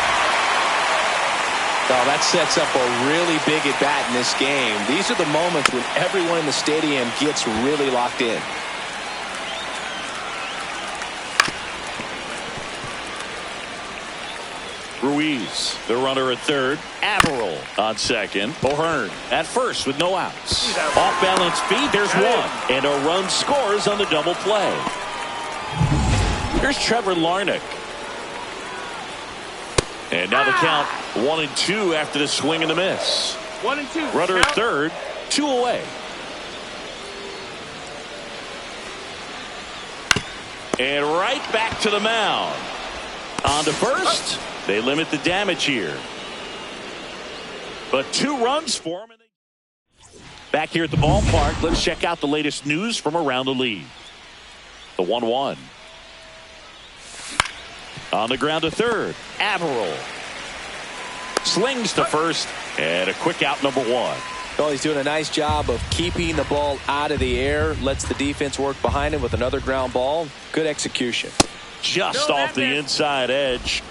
Oh, that sets up a really big at-bat in this game. These are the moments when everyone in the stadium gets really locked in. Ruiz, the runner at third. Averill on second. O'Hearn at first with no outs. Off-balance feed, there's one. And a run scores on the double play. Here's Trevor Larnach. And now the count 1-2 after the swing and the miss. 1-2. Runner at third, 2 away. And right back to the mound. On to first. They limit the damage here. But 2 runs for him. Back here at the ballpark, let's check out the latest news from around the league. The 1-1. On the ground to third. Averill. Slings to first. And a quick out, number 1. Well, he's doing a nice job of keeping the ball out of the air. Lets the defense work behind him with another ground ball. Good execution. Just off the inside edge.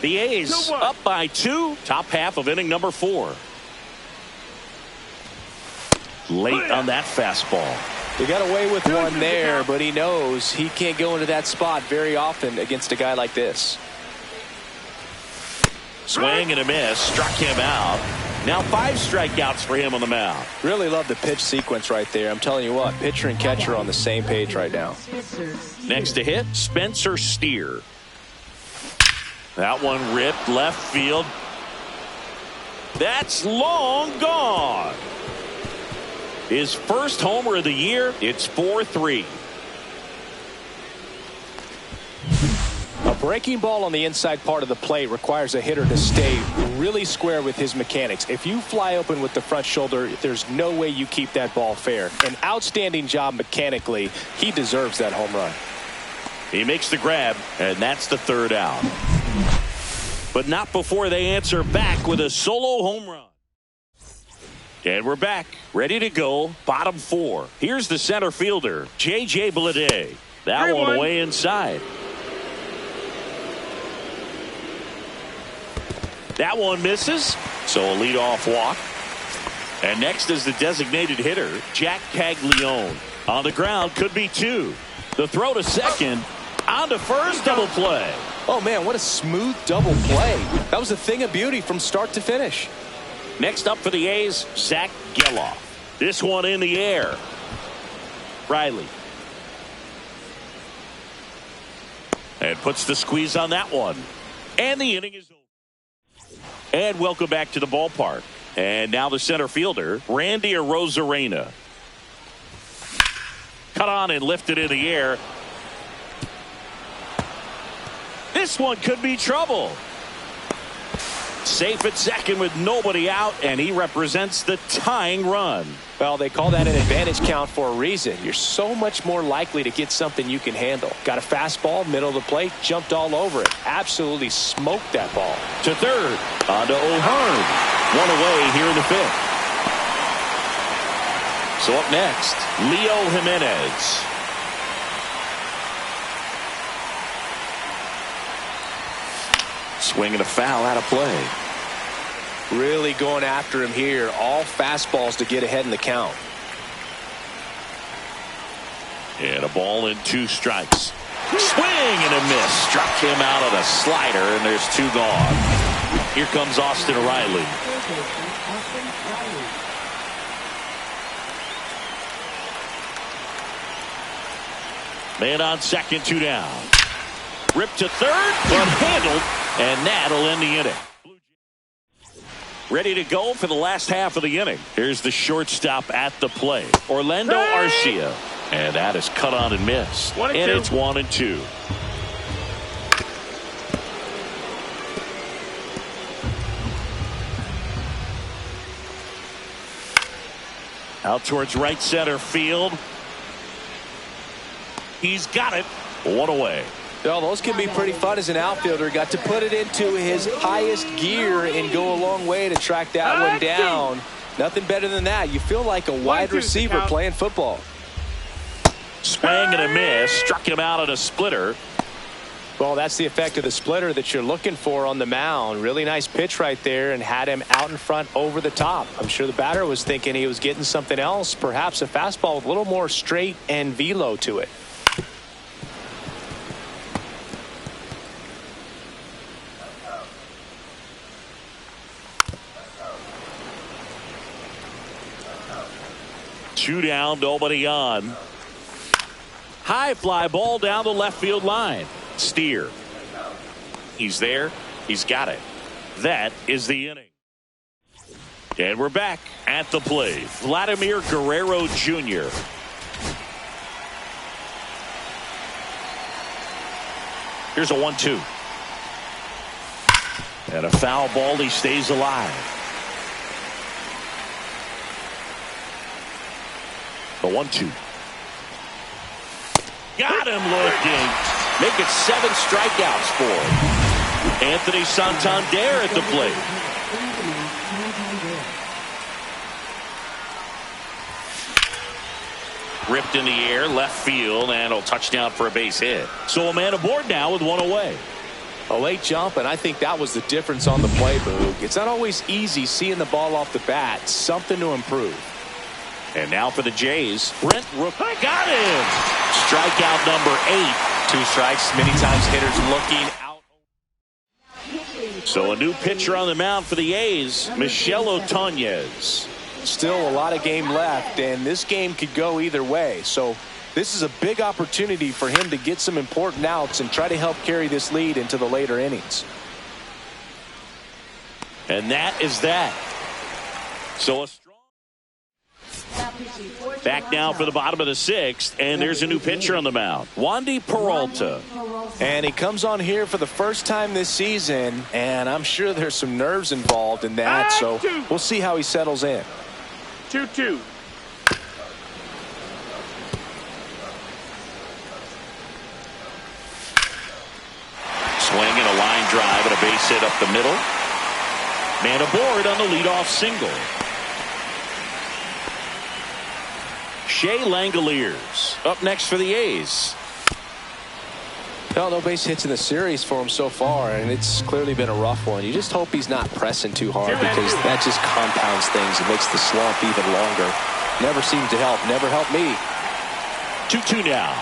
The A's up by 2. Top half of inning number 4. Late on that fastball. He got away with one there, but he knows he can't go into that spot very often against a guy like this. Swing and a miss. Struck him out. Now 5 strikeouts for him on the mound. Really love the pitch sequence right there. I'm telling you what, pitcher and catcher are on the same page right now. Next to hit, Spencer Steer. That one ripped left field. That's long gone. His first homer of the year. It's 4-3. A breaking ball on the inside part of the plate requires a hitter to stay really square with his mechanics. If you fly open with the front shoulder, there's no way you keep that ball fair. An outstanding job mechanically. He deserves that home run. He makes the grab, and that's the 3rd out. But not before they answer back with a solo home run. And we're back, ready to go, bottom 4. Here's the center fielder, J.J. Bleday. That one way inside. That one misses, so a leadoff walk. And next is the designated hitter, Jack Caglione. On the ground, could be 2. The throw to second, on to first, double play. Oh, man, what a smooth double play. That was a thing of beauty from start to finish. Next up for the A's, Zach Geloff. This one in the air. Riley. And puts the squeeze on that one. And the inning is over. And welcome back to the ballpark. And now the center fielder, Randy Arozarena. Cut on and lifted in the air. This one could be trouble. Safe at second with nobody out, and he represents the tying run. Well, they call that an advantage count for a reason. You're so much more likely to get something you can handle. Got a fastball, middle of the plate, jumped all over it. Absolutely smoked that ball. To third, on to O'Hearn. One away here in the 5th. So up next, Leo Jimenez. Swing and a foul out of play. Really going after him here. All fastballs to get ahead in the count. And a ball and 2 strikes. Swing and a miss. Struck him out of the slider, and there's 2 gone. Here comes Austin Riley. Man on second, 2 down. Ripped to third, but handled, and that'll end the inning. Ready to go for the last half of the inning. Here's the shortstop at the plate, Orlando Arcia. And that is cut on and missed. And it's 1-2. Out towards right center field. He's got it. 1 away. Well, those can be pretty fun as an outfielder. Got to put it into his highest gear and go a long way to track that one down. Nothing better than that. You feel like a wide receiver playing football. Swing and a miss. Struck him out on a splitter. Well, that's the effect of the splitter that you're looking for on the mound. Really nice pitch right there and had him out in front over the top. I'm sure the batter was thinking he was getting something else, perhaps a fastball with a little more straight and velo to it. Two down, nobody on. High fly ball down the left field line. Steer. He's there. He's got it. That is the inning. And we're back at the plate. Vladimir Guerrero Jr. Here's a 1-2. And a foul ball. He stays alive. The 1-2. Got him looking. Make it 7 strikeouts for him. Anthony Santander at the plate. Ripped in the air, left field, and a touchdown for a base hit. So a man aboard now with one away. A late jump, and I think that was the difference on the play, Boog. It's not always easy seeing the ball off the bat. Something to improve. And now for the Jays, Brent Rook got him. Strikeout number 8. 2 strikes, many times hitters looking out. So a new pitcher on the mound for the A's, Michel Otañez. Still a lot of game left, and this game could go either way. So this is a big opportunity for him to get some important outs and try to help carry this lead into the later innings. And that is that. So a strong. Back now for the bottom of the 6th, and there's a new pitcher on the mound, Wandy Peralta. And he comes on here for the first time this season, and I'm sure there's some nerves involved in that, so we'll see how he settles in. 2-2. Swing and a line drive and a base hit up the middle. Man aboard on the leadoff single. Shea Langoliers up next for the A's. Well, no base hits in the series for him so far, and it's clearly been a rough one. You just hope he's not pressing too hard because that just compounds things and makes the slump even longer. Never seemed to help. Never helped me. 2-2 now.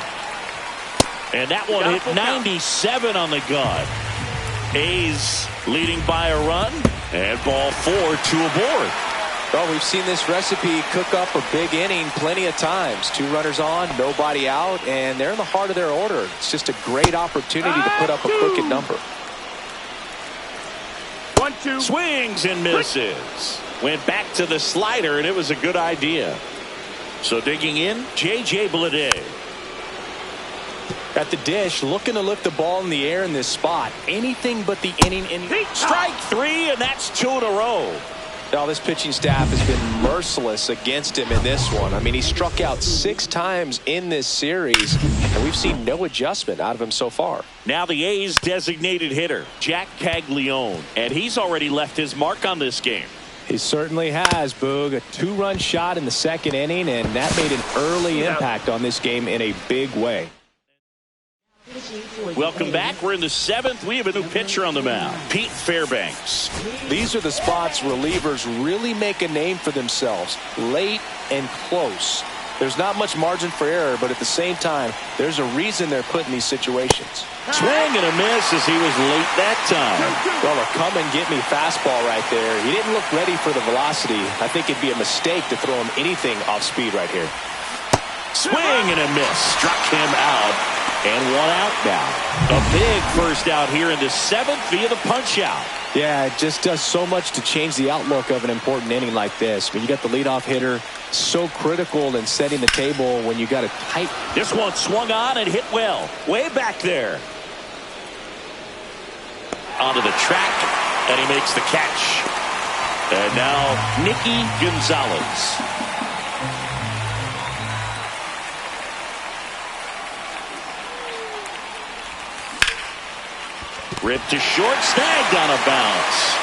And that one hit 97 on the gun. A's leading by a run. And ball 4, 2 aboard. Well, we've seen this recipe cook up a big inning plenty of times. 2 runners on, nobody out, and they're in the heart of their order. It's just a great opportunity to put up a crooked number. 1-2. Swings and misses. Went back to the slider, and it was a good idea. So digging in, J.J. Bleday. At the dish, looking to lift the ball in the air in this spot. Anything but the inning. Strike 3, and that's 2 in a row. Now, this pitching staff has been merciless against him in this one. I mean, he struck out 6 times in this series, and we've seen no adjustment out of him so far. Now the A's designated hitter, Jack Caglione, and he's already left his mark on this game. He certainly has, Boog. A 2-run shot in the 2nd inning, and that made an early impact on this game in a big way. Welcome back. We're in the 7th. We have a new pitcher on the mound, Pete Fairbanks. These are the spots relievers really make a name for themselves, late and close. There's not much margin for error, but at the same time, there's a reason they're put in these situations. Swing and a miss as he was late that time. Well, a come and get me fastball right there. He didn't look ready for the velocity. I think it'd be a mistake to throw him anything off speed right here. Swing and a miss. Struck him out. And 1 out now. A big first out here in the 7th via the punch out. Yeah, it just does so much to change the outlook of an important inning like this. When you got the leadoff hitter so critical in setting the table when you got a tight. This one swung on and hit well. Way back there. Onto the track. And he makes the catch. And now Nicky Gonzalez. Ripped to short, snagged on a bounce.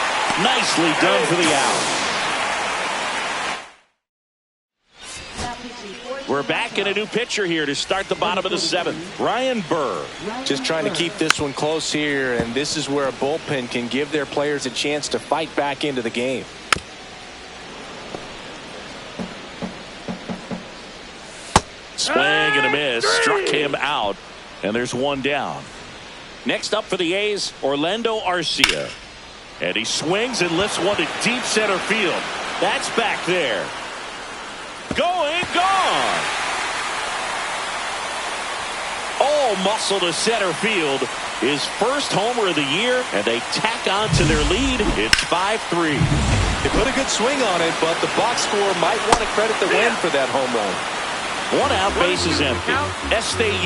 Nicely done for the out. We're back in a new pitcher here to start the bottom of the seventh. Ryan Burr. Just trying to keep this one close here, and this is where a bullpen can give their players a chance to fight back into the game. Swing and a miss. Struck him out, and there's one down. Next up for the A's, Orlando Arcia. And he swings and lifts one to deep center field. That's back there. Going, gone. All muscle to center field. His first homer of the year, and they tack on to their lead. It's 5-3. They put a good swing on it, but the box score might want to credit the win for that home run. One out, base is empty.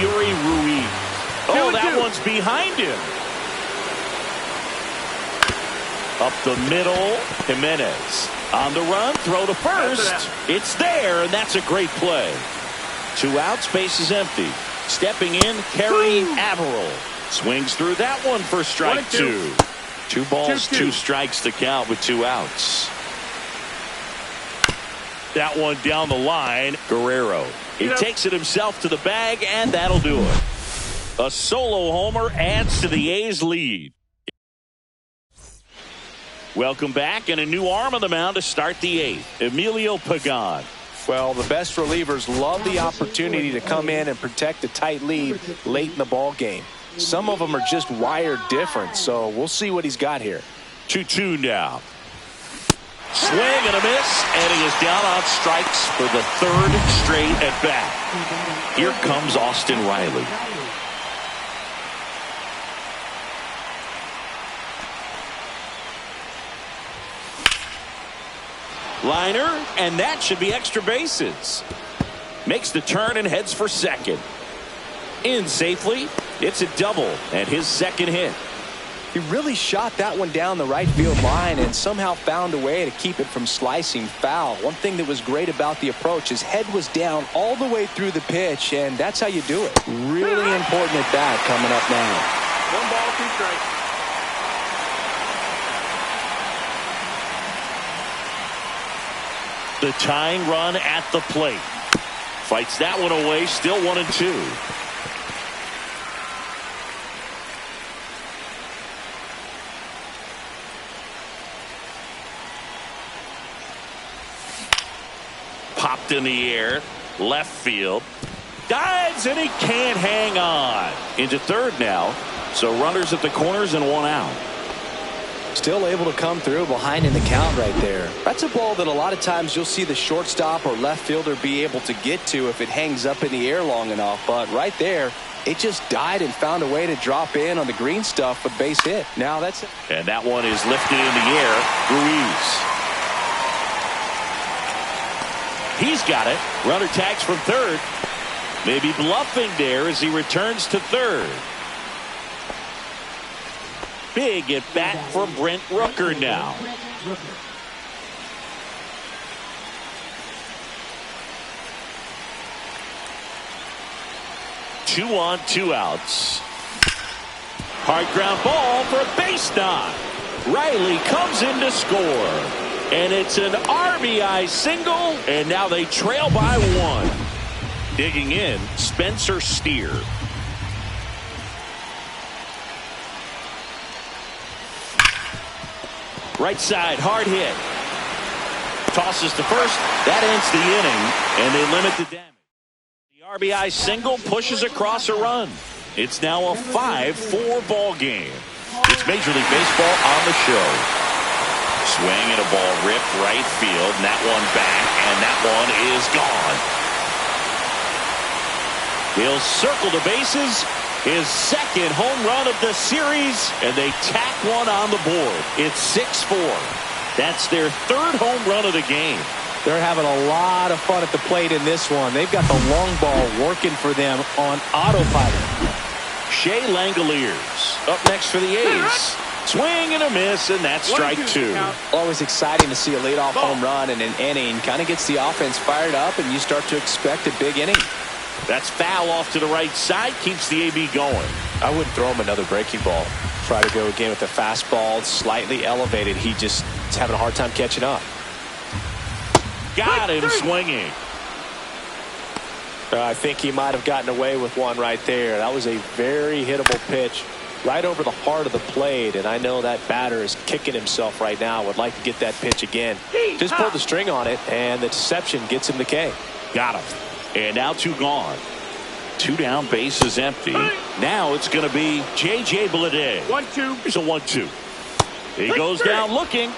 Yuri Ruiz. Oh, that one's behind him. Up the middle, Jimenez. On the run, throw to first. It's there, and that's a great play. 2 outs, base is empty. Stepping in, Kerry Averill. Swings through that one for strike 2. 2 balls, 2 strikes to count with 2 outs. That one down the line, Guerrero. He takes it himself to the bag, and that'll do it. A solo homer adds to the A's lead. Welcome back, and a new arm on the mound to start the 8th. Emilio Pagan. Well, the best relievers love the opportunity to come in and protect a tight lead late in the ball game. Some of them are just wired different, so we'll see what he's got here. 2-2 now. Swing and a miss, and he is down on strikes for the 3rd straight at bat. Here comes Austin Riley. Liner, and that should be extra bases. Makes the turn and heads for second. In safely. It's a double and his second hit. He really shot that one down the right field line and somehow found a way to keep it from slicing foul. One thing that was great about the approach, his head was down all the way through the pitch, and that's how you do it. Really important at bat coming up now. 1 ball, 2 strikes. The tying run at the plate. Fights that one away, still 1-2. Popped in the air, left field. Dives, and he can't hang on. Into third now, so runners at the corners and 1 out. Still able to come through behind in the count right there. That's a ball that a lot of times you'll see the shortstop or left fielder be able to get to if it hangs up in the air long enough. But right there, it just died and found a way to drop in on the green stuff with base hit. Now that's it. And that one is lifted in the air. Ruiz. He's got it. Runner tags from third. Maybe bluffing there as he returns to third. Big at bat for Brent Rooker now. Two on, 2 outs. Hard ground ball for a base knock. Riley comes in to score. And it's an RBI single, and now they trail by 1. Digging in, Spencer Steer. Right side, hard hit. Tosses to first. That ends the inning, and they limit the damage. The RBI single pushes across a run. It's now a 5-4 ball game. It's Major League Baseball on the show. Swing and a ball ripped right field, and that one back, and that one is gone. He'll circle the bases. His second home run of the series, and they tack one on the board. It's 6-4. That's their 3rd home run of the game. They're having a lot of fun at the plate in this one. They've got the long ball working for them on autopilot. Shea Langoliers up next for the A's. Swing and a miss, and that's strike 2. Always exciting to see a leadoff home run in an inning. Kind of gets the offense fired up, and you start to expect a big inning. That's foul off to the right side. Keeps the AB going. I wouldn't throw him another breaking ball. Try to go again with the fastball, slightly elevated. He just is having a hard time catching up. Got him swinging. I think he might have gotten away with one right there. That was a very hittable pitch right over the heart of the plate, and I know that batter is kicking himself right now. Would like to get that pitch again. Just pulled the string on it, and the deception gets him the K. Got him. And now 2 gone. 2 down, bases empty. Now it's going to be J.J. Bleday. 1-2. Here's a 1-2. He goes down looking.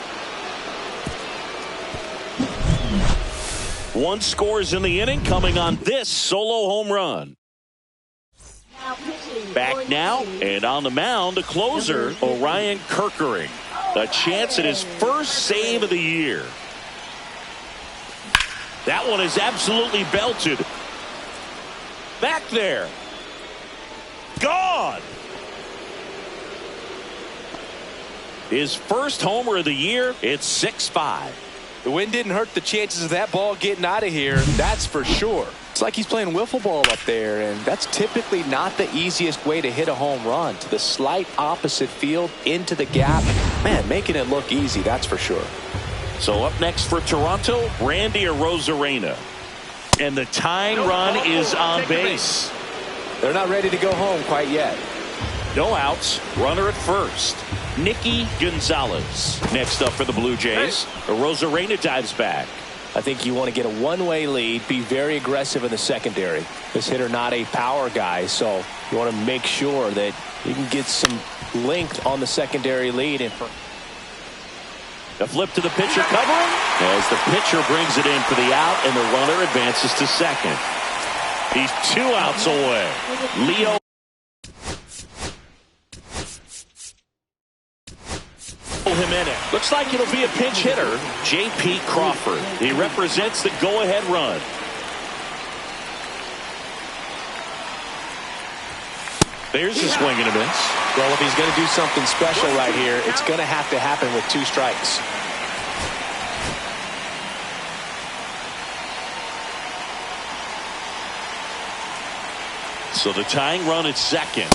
1 scores in the inning, coming on this solo home run. Back now, and on the mound, the closer, Orion Kerkering. A chance at his first save of the year. That one is absolutely belted. Back there. Gone. His first homer of the year. It's 6-5. The wind didn't hurt the chances of that ball getting out of here, that's for sure. It's like he's playing wiffle ball up there, and that's typically not the easiest way to hit a home run. To the slight opposite field, into the gap. Man, making it look easy, that's for sure. So up next for Toronto, Randy Arozarena. And the tying run is on base. They're not ready to go home quite yet. No outs, runner at first. Nicky Gonzalez. Next up for the Blue Jays, Arozarena dives back. I think you want to get a one-way lead, be very aggressive in the secondary. This hitter not a power guy, so you want to make sure that you can get some length on the secondary lead. And the flip to the pitcher covering as the pitcher brings it in for the out, and the runner advances to second. He's 2 outs away. Leo Jimenez. Looks like it'll be a pinch hitter, J.P. Crawford. He represents the go-ahead run. There's a swing and a miss. Well, if he's going to do something special right here, it's going to have to happen with 2 strikes. So the tying run at second.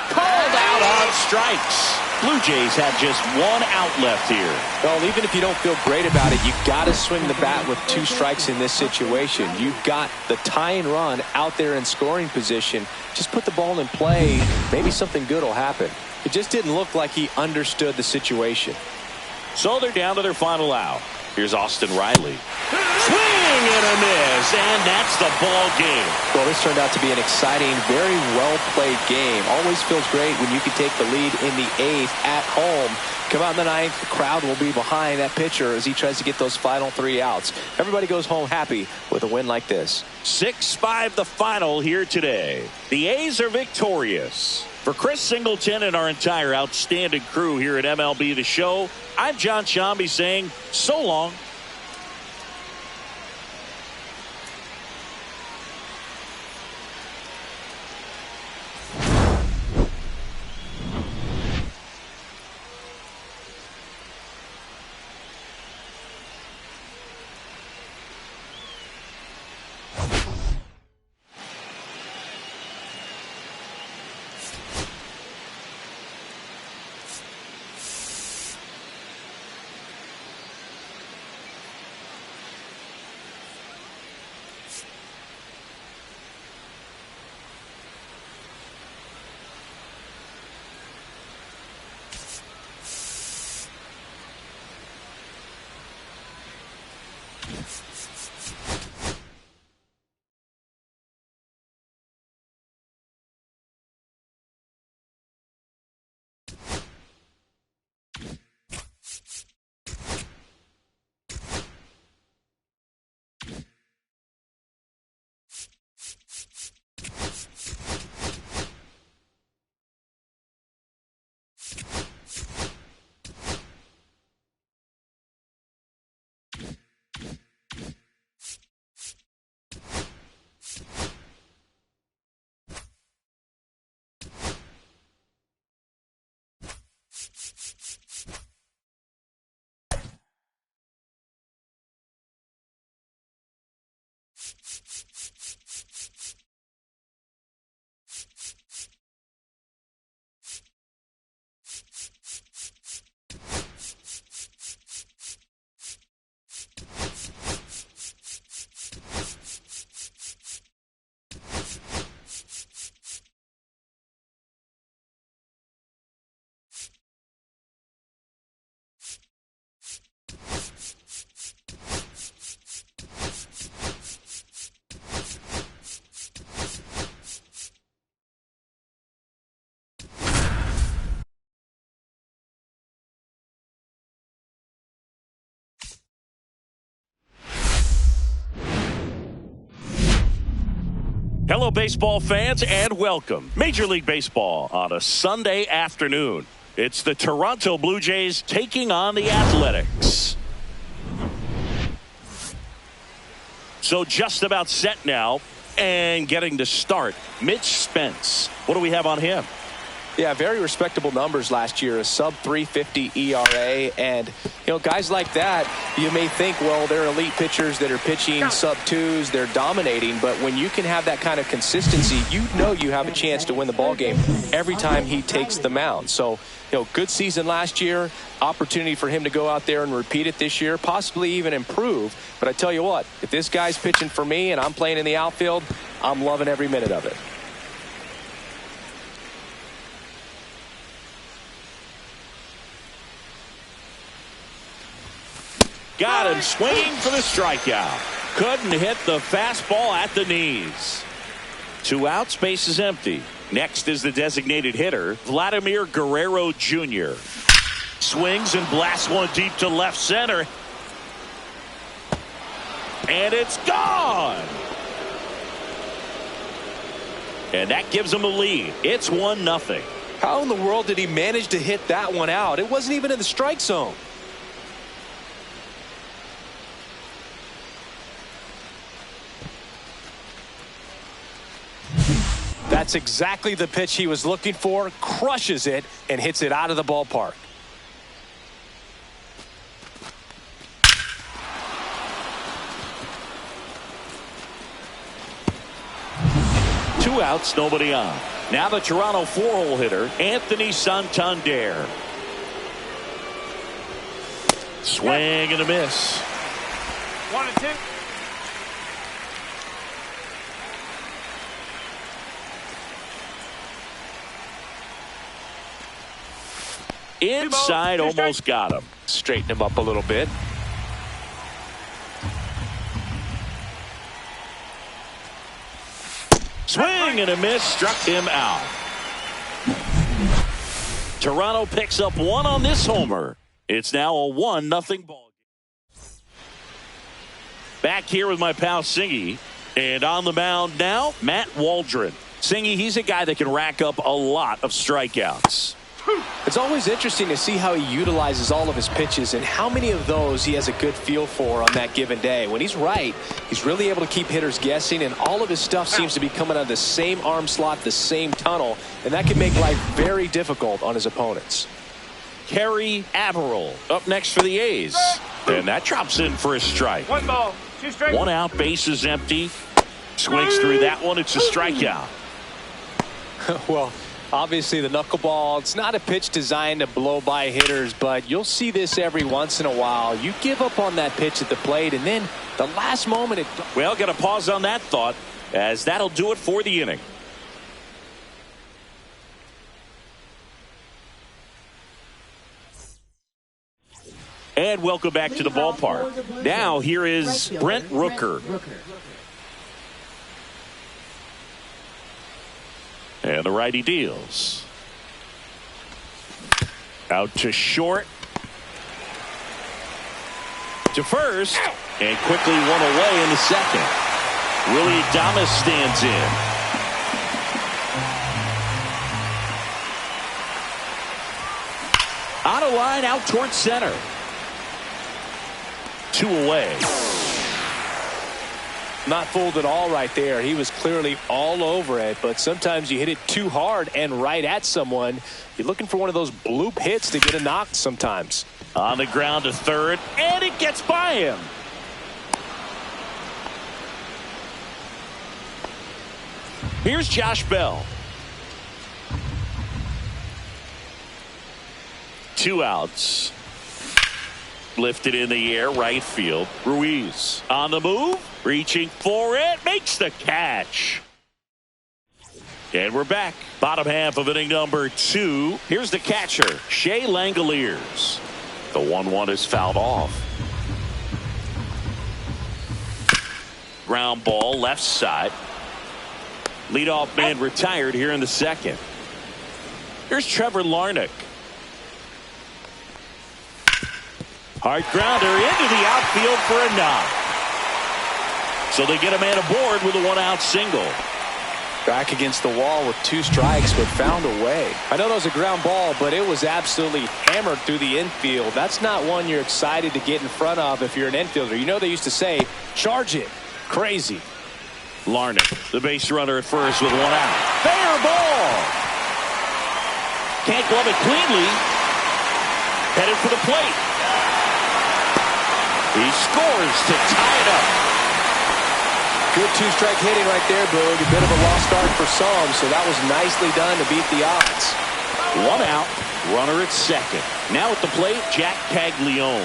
Called out on strikes. Blue Jays have just 1 out left here. Well, even if you don't feel great about it, you got to swing the bat with 2 strikes in this situation. You've got the tying run out there in scoring position. Just put the ball in play. Maybe something good will happen. It just didn't look like he understood the situation. So they're down to their final out. Here's Austin Riley. Swing and a miss, and that's the ball game. Well, this turned out to be an exciting, very well-played game. Always feels great when you can take the lead in the 8th at home. Come out in the 9th, the crowd will be behind that pitcher as he tries to get those final 3 outs. Everybody goes home happy with a win like this. 6-5 the final here today. The A's are victorious. For Chris Singleton and our entire outstanding crew here at MLB The Show, I'm John Shambi saying so long. Hello, baseball fans, and welcome. Major League Baseball on a Sunday afternoon. It's the Toronto Blue Jays taking on the Athletics. So just about set now and getting to start. Mitch Spence. What do we have on him? Yeah, very respectable numbers last year, a sub 350 ERA, and guys like that, you may think, well, they're elite pitchers that are pitching sub twos, they're dominating, but when you can have that kind of consistency, you have a chance to win the ball game every time he takes the mound. So, good season last year, opportunity for him to go out there and repeat it this year, possibly even improve. But I tell you what, if this guy's pitching for me and I'm playing in the outfield, I'm loving every minute of it. Got him swinging for the strikeout. Couldn't hit the fastball at the knees. 2 outs, base is empty. Next is the designated hitter, Vladimir Guerrero Jr. Swings and blasts one deep to left center. And it's gone. And that gives him a lead. It's 1-0. How in the world did he manage to hit that one out? It wasn't even in the strike zone. That's exactly the pitch he was looking for, crushes it, and hits it out of the ballpark. Two outs, nobody on. Now the Toronto 4-hole hitter, Anthony Santander. Swing and a miss. 1-2. Inside, almost got him. Straighten him up a little bit. Swing and a miss, struck him out. Toronto picks up 1 on this homer. It's now a 1-0 ball game. Back here with my pal Singy. And on the mound now, Matt Waldron. Singy, he's a guy that can rack up a lot of strikeouts. It's always interesting to see how he utilizes all of his pitches and how many of those he has a good feel for on that given day. When he's right, he's really able to keep hitters guessing, and all of his stuff seems to be coming out of the same arm slot, the same tunnel, and that can make life very difficult on his opponents. Kerry Averill up next for the A's. And that drops in for a strike. 1 ball, 2 strikes. 1 out, base is empty. Swings through that one. It's a strikeout. Well, obviously the knuckleball, it's not a pitch designed to blow by hitters, but you'll see this every once in a while. You give up on that pitch at the plate, and then the last moment it... Well, got to pause on that thought, as that'll do it for the inning. And welcome back to the ballpark. Now here is Brent Rooker. And the righty deals. Out to short. To first. And quickly 1 away in the second. Willie Adames stands in. On a line out towards center. 2 away. Not fooled at all right there. He was clearly all over it, but sometimes you hit it too hard and right at someone. You're looking for one of those bloop hits to get a knock sometimes. On the ground to third, and it gets by him. Here's Josh Bell. 2 outs. Lifted in the air, right field. Ruiz on the move, reaching for it, makes the catch. And we're back. Bottom half of inning number 2. Here's the catcher, Shea Langoliers. The 1-1 is fouled off. Ground ball, left side. Leadoff man retired here in the second. Here's Trevor Larnach. Hard grounder into the outfield for a knock. So they get a man aboard with a 1-out single. Back against the wall with 2 strikes, but found a way. I know that was a ground ball, but it was absolutely hammered through the infield. That's not one you're excited to get in front of if you're an infielder. You know they used to say, charge it. Crazy. Larnach, the base runner at first with 1 out. Fair ball. Can't glove it cleanly. Headed for the plate. He scores to tie it up. Good 2-strike hitting right there, Boog. A bit of a lost start for some, so that was nicely done to beat the odds. 1 out, runner at second. Now at the plate, Jack Caglione.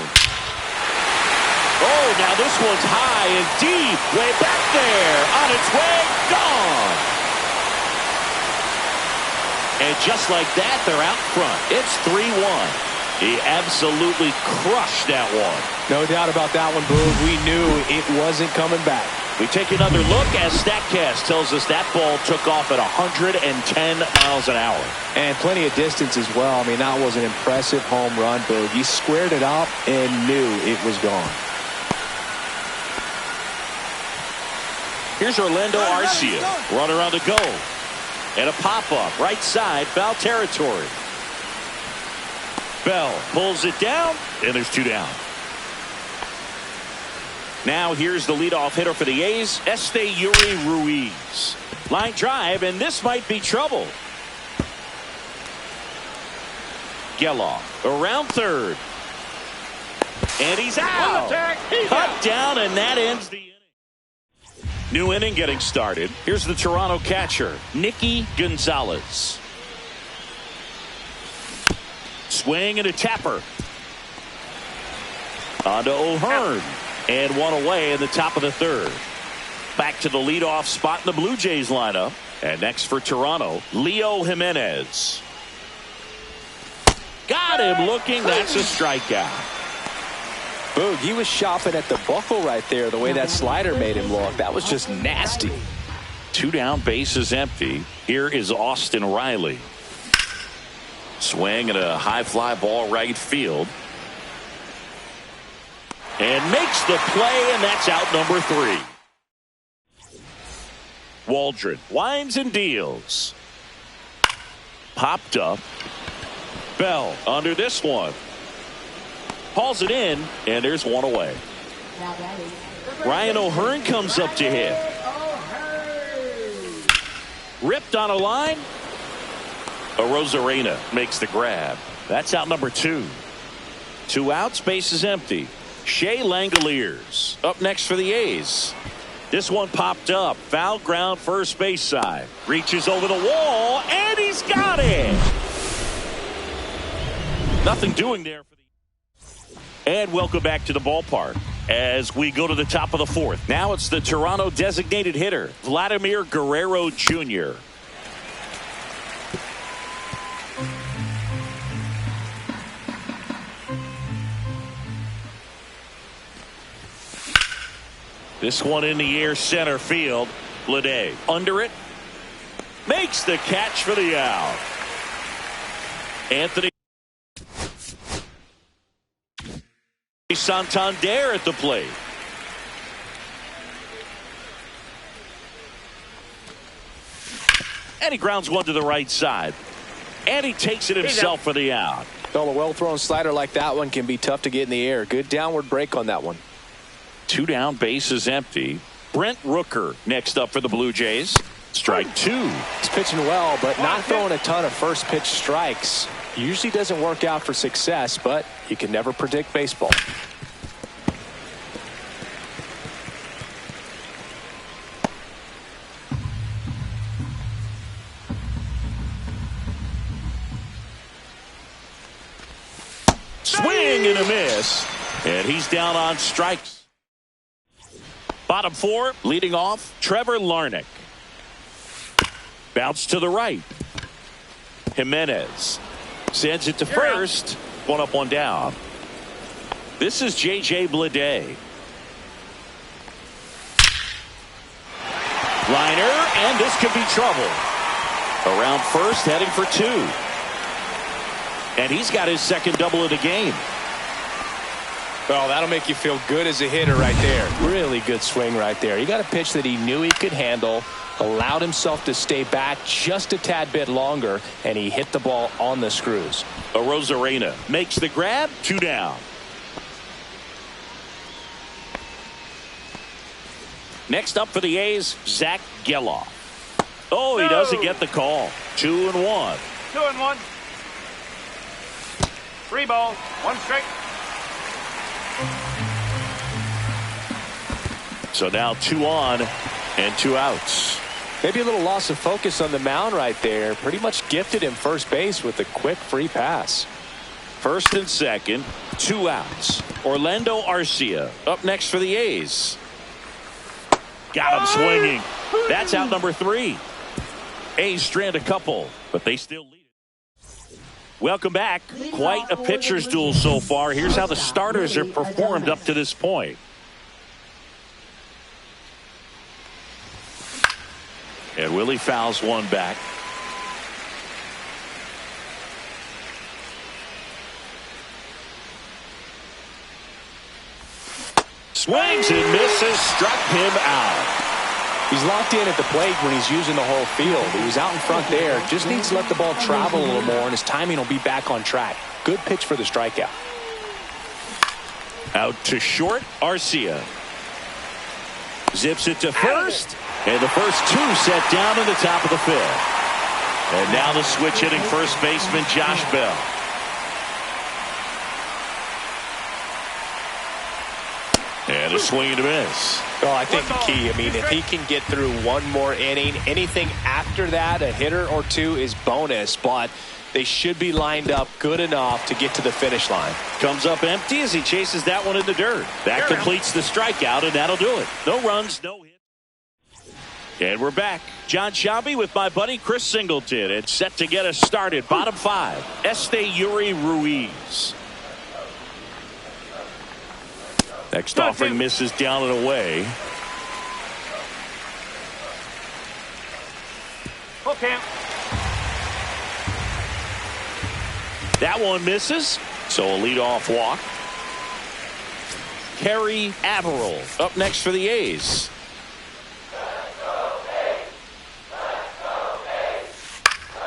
Oh, now this one's high and deep, way back there, on its way, gone. And just like that, they're out front. It's 3-1. He absolutely crushed that one. No doubt about that one, Boog. We knew it wasn't coming back. We take another look as StatCast tells us that ball took off at 110 miles an hour. And plenty of distance as well. I mean, that was an impressive home run, Boog. He squared it up and knew it was gone. Here's Orlando Arcia, runner on the go. And a pop-up, right side, foul territory. Bell pulls it down, and there's 2 down. Now here's the leadoff hitter for the A's, Yuri Ruiz. Line drive, and this might be trouble. Geloff around third. And he's out. Cut down, and that ends the inning. New inning getting started. Here's the Toronto catcher, Nicky Gonzalez. Swing and a tapper. On to O'Hearn. And 1 away in the top of the 3rd. Back to the leadoff spot in the Blue Jays lineup. And next for Toronto, Leo Jimenez. Got him looking. That's a strikeout. Boog, he was shopping at the buckle right there, the way that slider made him look. That was just nasty. 2 down, bases empty. Here is Austin Riley. Swing and a high fly ball right field. And makes the play, and that's out number 3. Waldron winds and deals. Popped up. Bell under this one. Hauls it in, and there's 1 away. Ryan O'Hearn comes up to hit. Ripped on a line. Arozarena makes the grab. That's out number 2. 2 outs, base is empty. Shea Langoliers up next for the A's. This one popped up. Foul ground first base side. Reaches over the wall, and he's got it. Nothing doing there for the. And welcome back to the ballpark as we go to the top of the 4th. Now it's the Toronto designated hitter, Vladimir Guerrero Jr. This one in the air, center field. Bleday under it. Makes the catch for the out. Anthony Santander at the plate. And he grounds one to the right side. And he takes it himself for the out. Well, a well-thrown slider like that one can be tough to get in the air. Good downward break on that one. 2 down, base is empty. Brent Rooker next up for the Blue Jays. Strike 2. He's pitching well, but not throwing a ton of first pitch strikes. Usually doesn't work out for success, but you can never predict baseball. Swing and a miss. And he's down on strikes. Bottom 4, leading off, Trevor Larnach. Bounce to the right. Jimenez sends it to first. 1 up, 1 down. This is J.J. Bleday. Liner, and this could be trouble. Around first, heading for 2. And he's got his second double of the game. Well, that'll make you feel good as a hitter right there. Really good swing right there. He got a pitch that he knew he could handle, allowed himself to stay back just a tad bit longer, and he hit the ball on the screws. Arozarena makes the grab, 2 down. Next up for the A's, Zach Geloff. Oh, he doesn't get the call. 2-1. 2-1. 3 balls, 1 strike. So now 2 on and 2 outs. Maybe a little loss of focus on the mound right there. Pretty much gifted him first base with a quick free pass. First and second, 2 outs. Orlando Arcia up next for the A's. Got him swinging. That's out number 3. A's strand a couple, but they still lead it. Welcome back. Quite a pitcher's duel so far. Here's how the starters have performed up to this point. And Willie fouls one back. Swings and misses, struck him out. He's locked in at the plate when he's using the whole field. He was out in front there. Just needs to let the ball travel a little more, and his timing will be back on track. Good pitch for the strikeout. Out to short, Arcia. Zips it to first. And the first 2 set down in the top of the 5th. And now the switch hitting first baseman Josh Bell. And a swing and a miss. Well, I think the key, if he can get through one more inning, anything after that, a hitter or 2 is bonus, but they should be lined up good enough to get to the finish line. Comes up empty as he chases that one in the dirt. That completes the strikeout, and that'll do it. No runs, no hits. And we're back. John Shabby with my buddy Chris Singleton, and set to get us started. Bottom 5, Esteury Ruiz. Next offering misses down and away. Okay. That one misses, so a leadoff walk. Kerry Averill up next for the A's.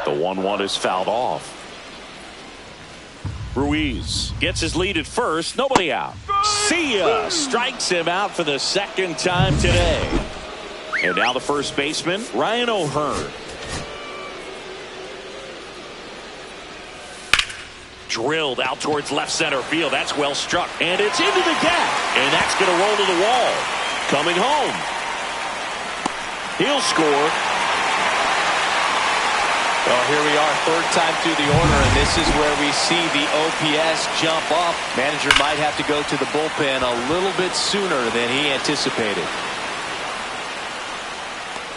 The 1-1 is fouled off. Ruiz gets his lead at first. Nobody out. See ya! Strikes him out for the second time today. And now the first baseman, Ryan O'Hearn. Drilled out towards left center field. That's well struck. And it's into the gap. And that's going to roll to the wall. Coming home. He'll score. Well, here we are, 3rd time through the order, and this is where we see the OPS jump up. Manager might have to go to the bullpen a little bit sooner than he anticipated.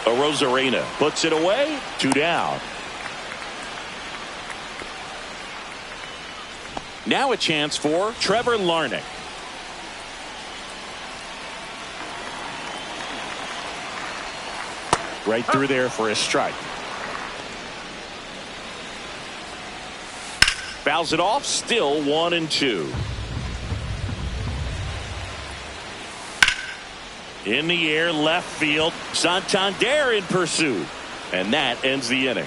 Arozarena puts it away. 2 down. Now a chance for Trevor Larnach. Right through there for a strike. Fouls it off, still 1-2. In the air, left field. Santander in pursuit. And that ends the inning.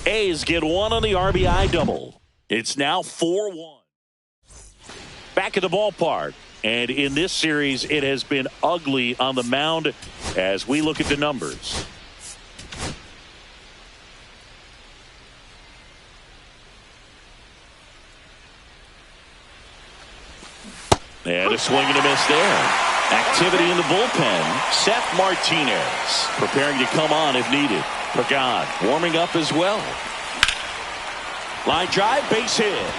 A's get 1 on the RBI double. It's now 4-1. Back at the ballpark. And in this series, it has been ugly on the mound as we look at the numbers. And a swing and a miss there. Activity in the bullpen. Seth Martinez preparing to come on if needed. Pagan warming up as well. Line drive, base hit.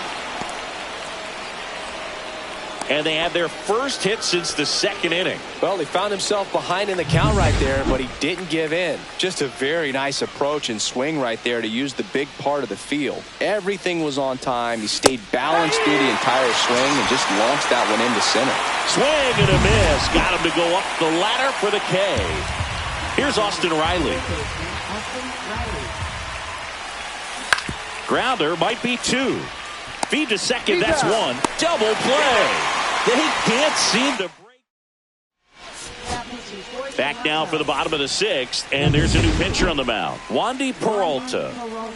And they had their first hit since the 2nd inning. Well, he found himself behind in the count right there, but he didn't give in. Just a very nice approach and swing right there to use the big part of the field. Everything was on time. He stayed balanced through the entire swing and just launched that one into center. Swing and a miss. Got him to go up the ladder for the K. Here's Austin Riley. Grounder might be 2. Feed to second. That's one. Double play. They can't seem to break. Back now for the bottom of the sixth, and there's a new pitcher on the mound, Wandy Peralta.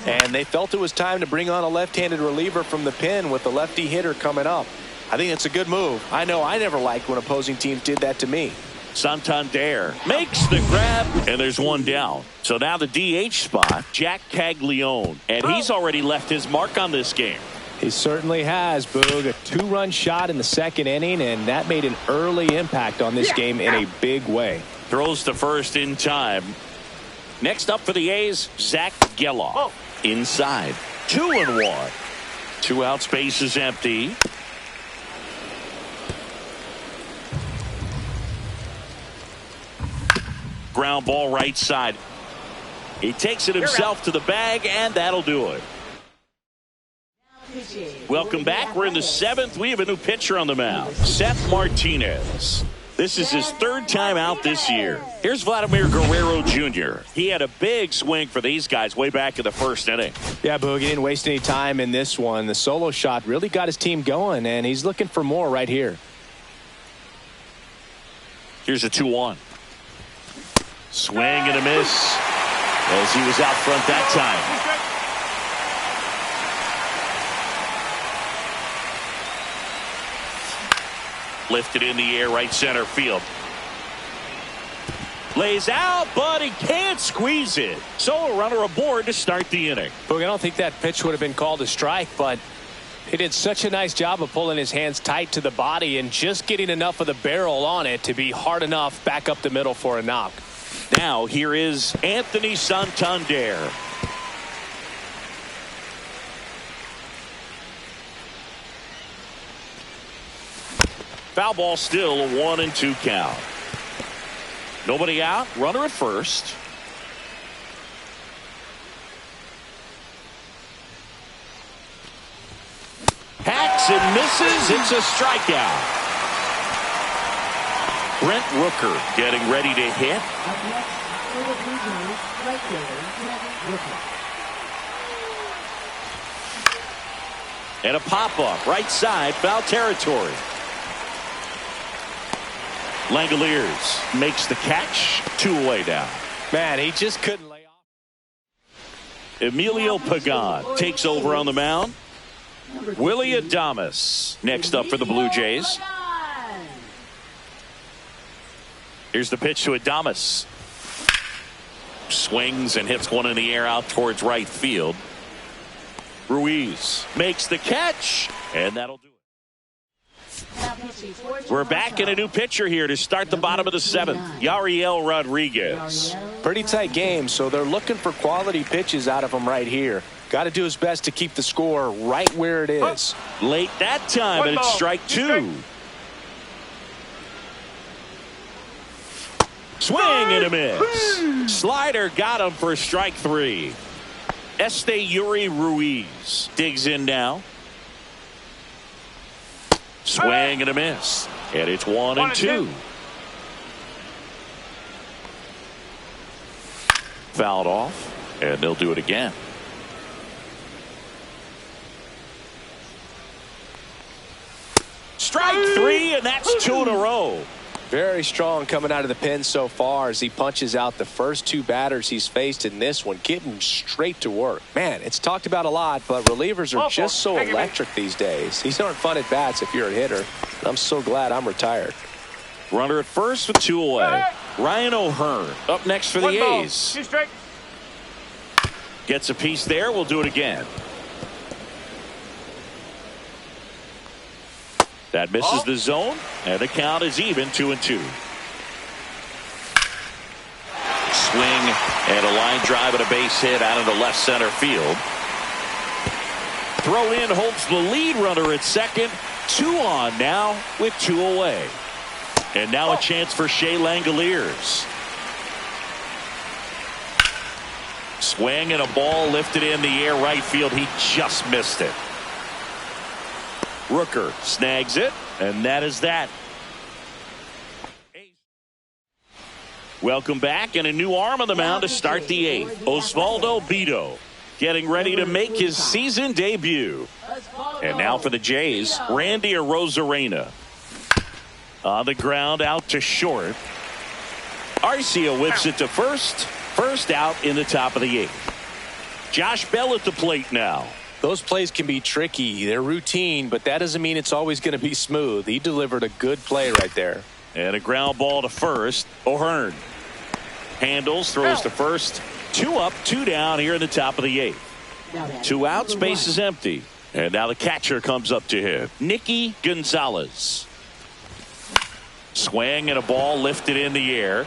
And they felt it was time to bring on a left-handed reliever from the pen with the lefty hitter coming up. I think it's a good move. I know I never liked when opposing teams did that to me. Santander makes the grab, and there's one down. So now the DH spot, Jack Caglione, and he's already left his mark on this game. He certainly has, Boog. A two-run shot in the second inning, and that made an early impact on this game in a big way. Throws to first in time. Next up for the A's, Zach Geloff. Inside. 2-1. 2 outs, base is empty. Ground ball right side. He takes it himself to the bag, and that'll do it. Welcome back. We're in the 7th. We have a new pitcher on the mound, Seth Martinez. This is his 3rd time out this year. Here's Vladimir Guerrero Jr. He had a big swing for these guys way back in the 1st inning. Yeah, Boog, he didn't waste any time in this one. The solo shot really got his team going, and he's looking for more right here. Here's a 2-1. Swing and a miss as he was out front that time. Lifted in the air, right center field. Lays out, but he can't squeeze it. So a runner aboard to start the inning. Boog, I don't think that pitch would have been called a strike, but he did such a nice job of pulling his hands tight to the body and just getting enough of the barrel on it to be hard enough back up the middle for a knock. Now here is Anthony Santander. Foul ball, still a 1-2 count. Nobody out, runner at first. Hacks and misses. It's a strikeout. Brent Rooker getting ready to hit. And a pop-up right side, foul territory. Langoliers makes the catch. 2 away down. Man, he just couldn't lay off. Emilio Pagan takes over on the mound. Willie Adames next up for the Blue Jays. Here's the pitch to Adames. Swings and hits one in the air out towards right field. Ruiz makes the catch, and that'll do it. We're back in a new pitcher here to start the bottom of the 7th. Yariel Rodriguez. Pretty tight game, so they're looking for quality pitches out of him right here. Got to do his best to keep the score right where it is. Late that time, and it's strike 2. Swing and a miss. Slider got him for strike 3. Esteury Ruiz digs in now. Swing and a miss. And it's 1-2. Fouled off, and they'll do it again. Strike 3, and that's 2 in a row. Very strong coming out of the pen so far as he punches out the first 2 batters he's faced in this one, getting straight to work. Man, it's talked about a lot, but relievers are just so electric these days. These aren't fun at bats if you're a hitter. I'm so glad I'm retired. Runner at first with 2 away. Ryan O'Hearn up next for the A's. Gets a piece there. We'll do it again. That misses the zone, and the count is even, 2-2. Swing and a line drive and a base hit out into left center field. Throw in holds the lead runner at second. 2 on now with 2 away. And now a chance for Shea Langoliers. Swing and a ball lifted in the air right field. He just missed it. Rooker snags it, and that is that. Welcome back, and a new arm on the mound to start the 8th. Osvaldo Bido getting ready to make his season debut. And now for the Jays, Randy Arozarena. On the ground, out to short. Arcia whips it to first. First out in the top of the 8th. Josh Bell at the plate now. Those plays can be tricky. They're routine, but that doesn't mean it's always going to be smooth. He delivered a good play right there. And a ground ball to first. O'Hearn handles, throws to first. 2 up, 2 down here in the top of the 8th. 2 out, space is empty. And now the catcher comes up to him. Nicky Gonzalez. Swing and a ball lifted in the air.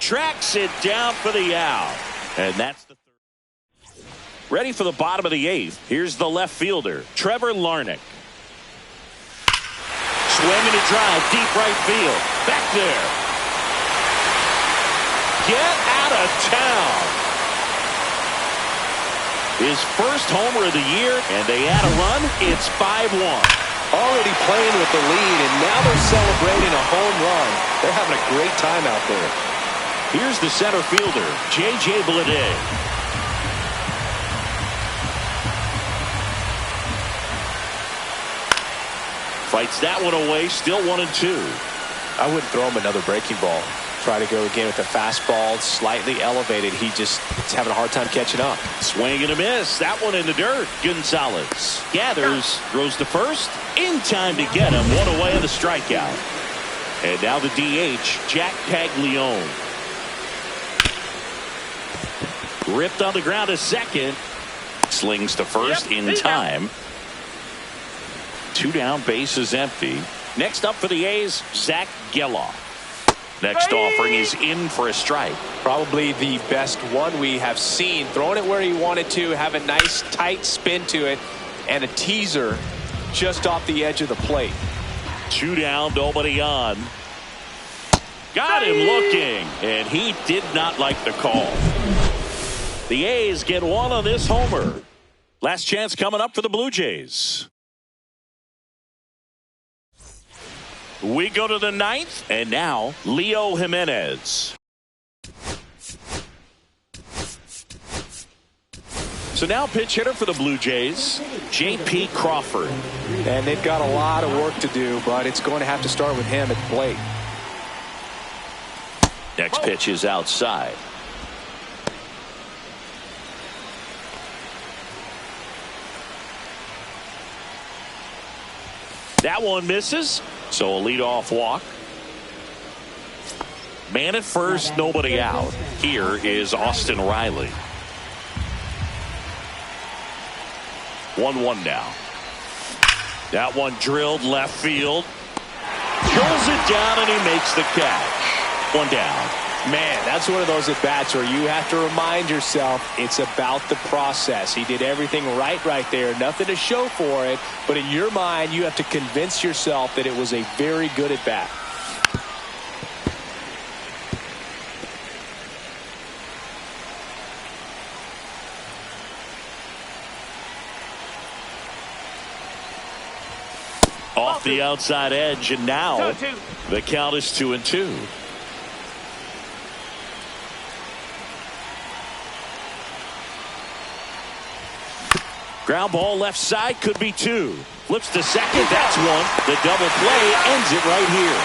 Tracks it down for the out. And that's the third. Ready for the bottom of the 8th. Here's the left fielder, Trevor Larnach. Swing and a drive, deep right field. Back there. Get out of town. His first homer of the year, and they add a run. It's 5-1. Already playing with the lead, and now they're celebrating a home run. They're having a great time out there. Here's the center fielder, J.J. Bleday. Fights that one away, still 1-2. I wouldn't throw him another breaking ball. Try to go again with the fastball, slightly elevated. He's having a hard time catching up. Swing and a miss. That one in the dirt. Gonzalez gathers, throws to first. In time to get him. One away on the strikeout. And now the DH, Jack Paglione. Ripped on the ground to second. Slings to first in time. 2 down, base is empty. Next up for the A's, Zach Geloff. Next offering is in for a strike. Probably the best one we have seen. Throwing it where he wanted to, have a nice tight spin to it, and a teaser just off the edge of the plate. 2 down, nobody on. Got him looking, and he did not like the call. The A's get 1 on this homer. Last chance coming up for the Blue Jays. We go to the 9th, and now Leo Jimenez. So now pitch hitter for the Blue Jays, J.P. Crawford. And they've got a lot of work to do, but it's going to have to start with him at the plate. Next pitch is outside. That one misses. So a leadoff walk. Man at first, nobody out. Here is Austin Riley. 1-1 now. That one drilled left field. Drills it down and he makes the catch. 1 down. Man, that's one of those at-bats where you have to remind yourself it's about the process. He did everything right there. Nothing to show for it. But in your mind, you have to convince yourself that it was a very good at-bat. Off the outside edge, and now the count is 2-2. Ground ball left side, could be 2. Flips to second, that's 1. The double play ends it right here.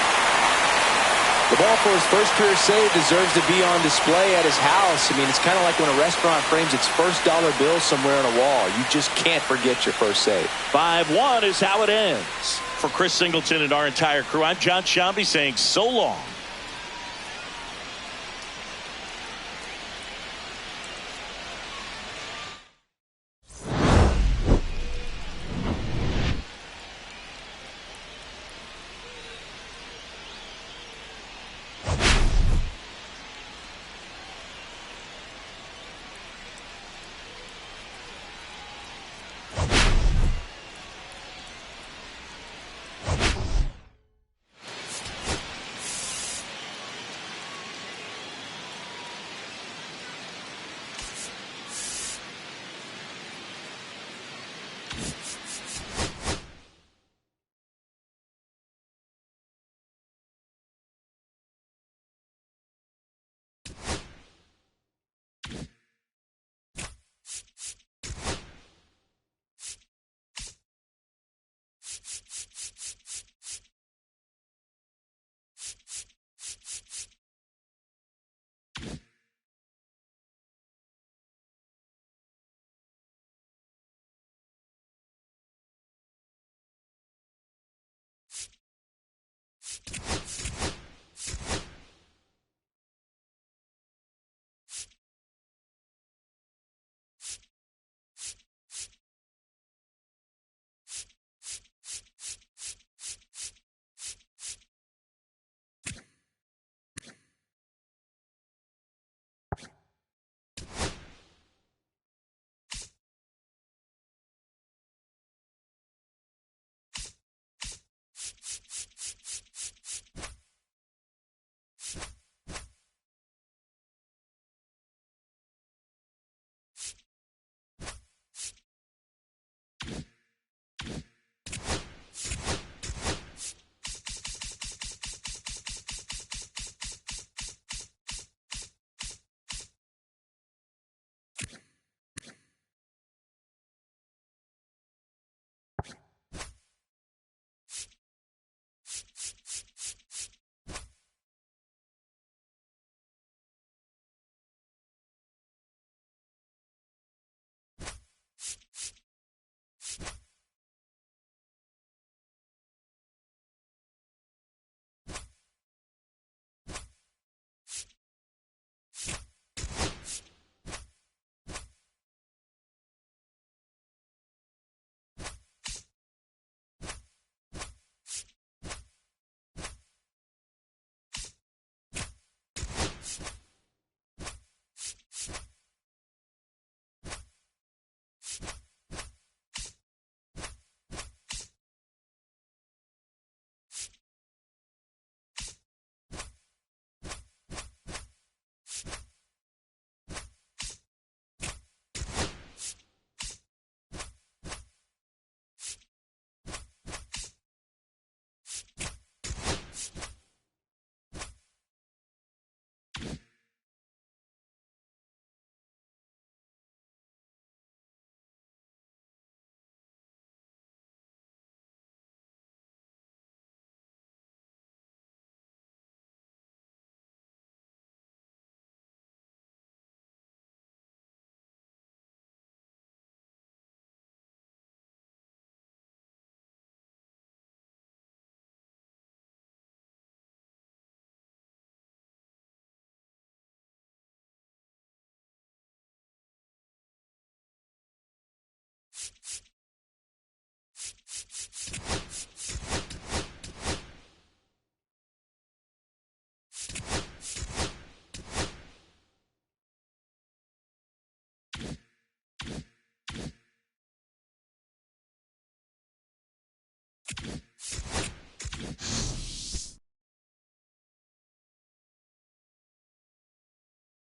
The ball for his first career save deserves to be on display at his house. I mean, it's kind of like when a restaurant frames its first dollar bill somewhere on a wall. You just can't forget your first save. 5-1 is how it ends. For Chris Singleton and our entire crew, I'm John Shambi saying so long.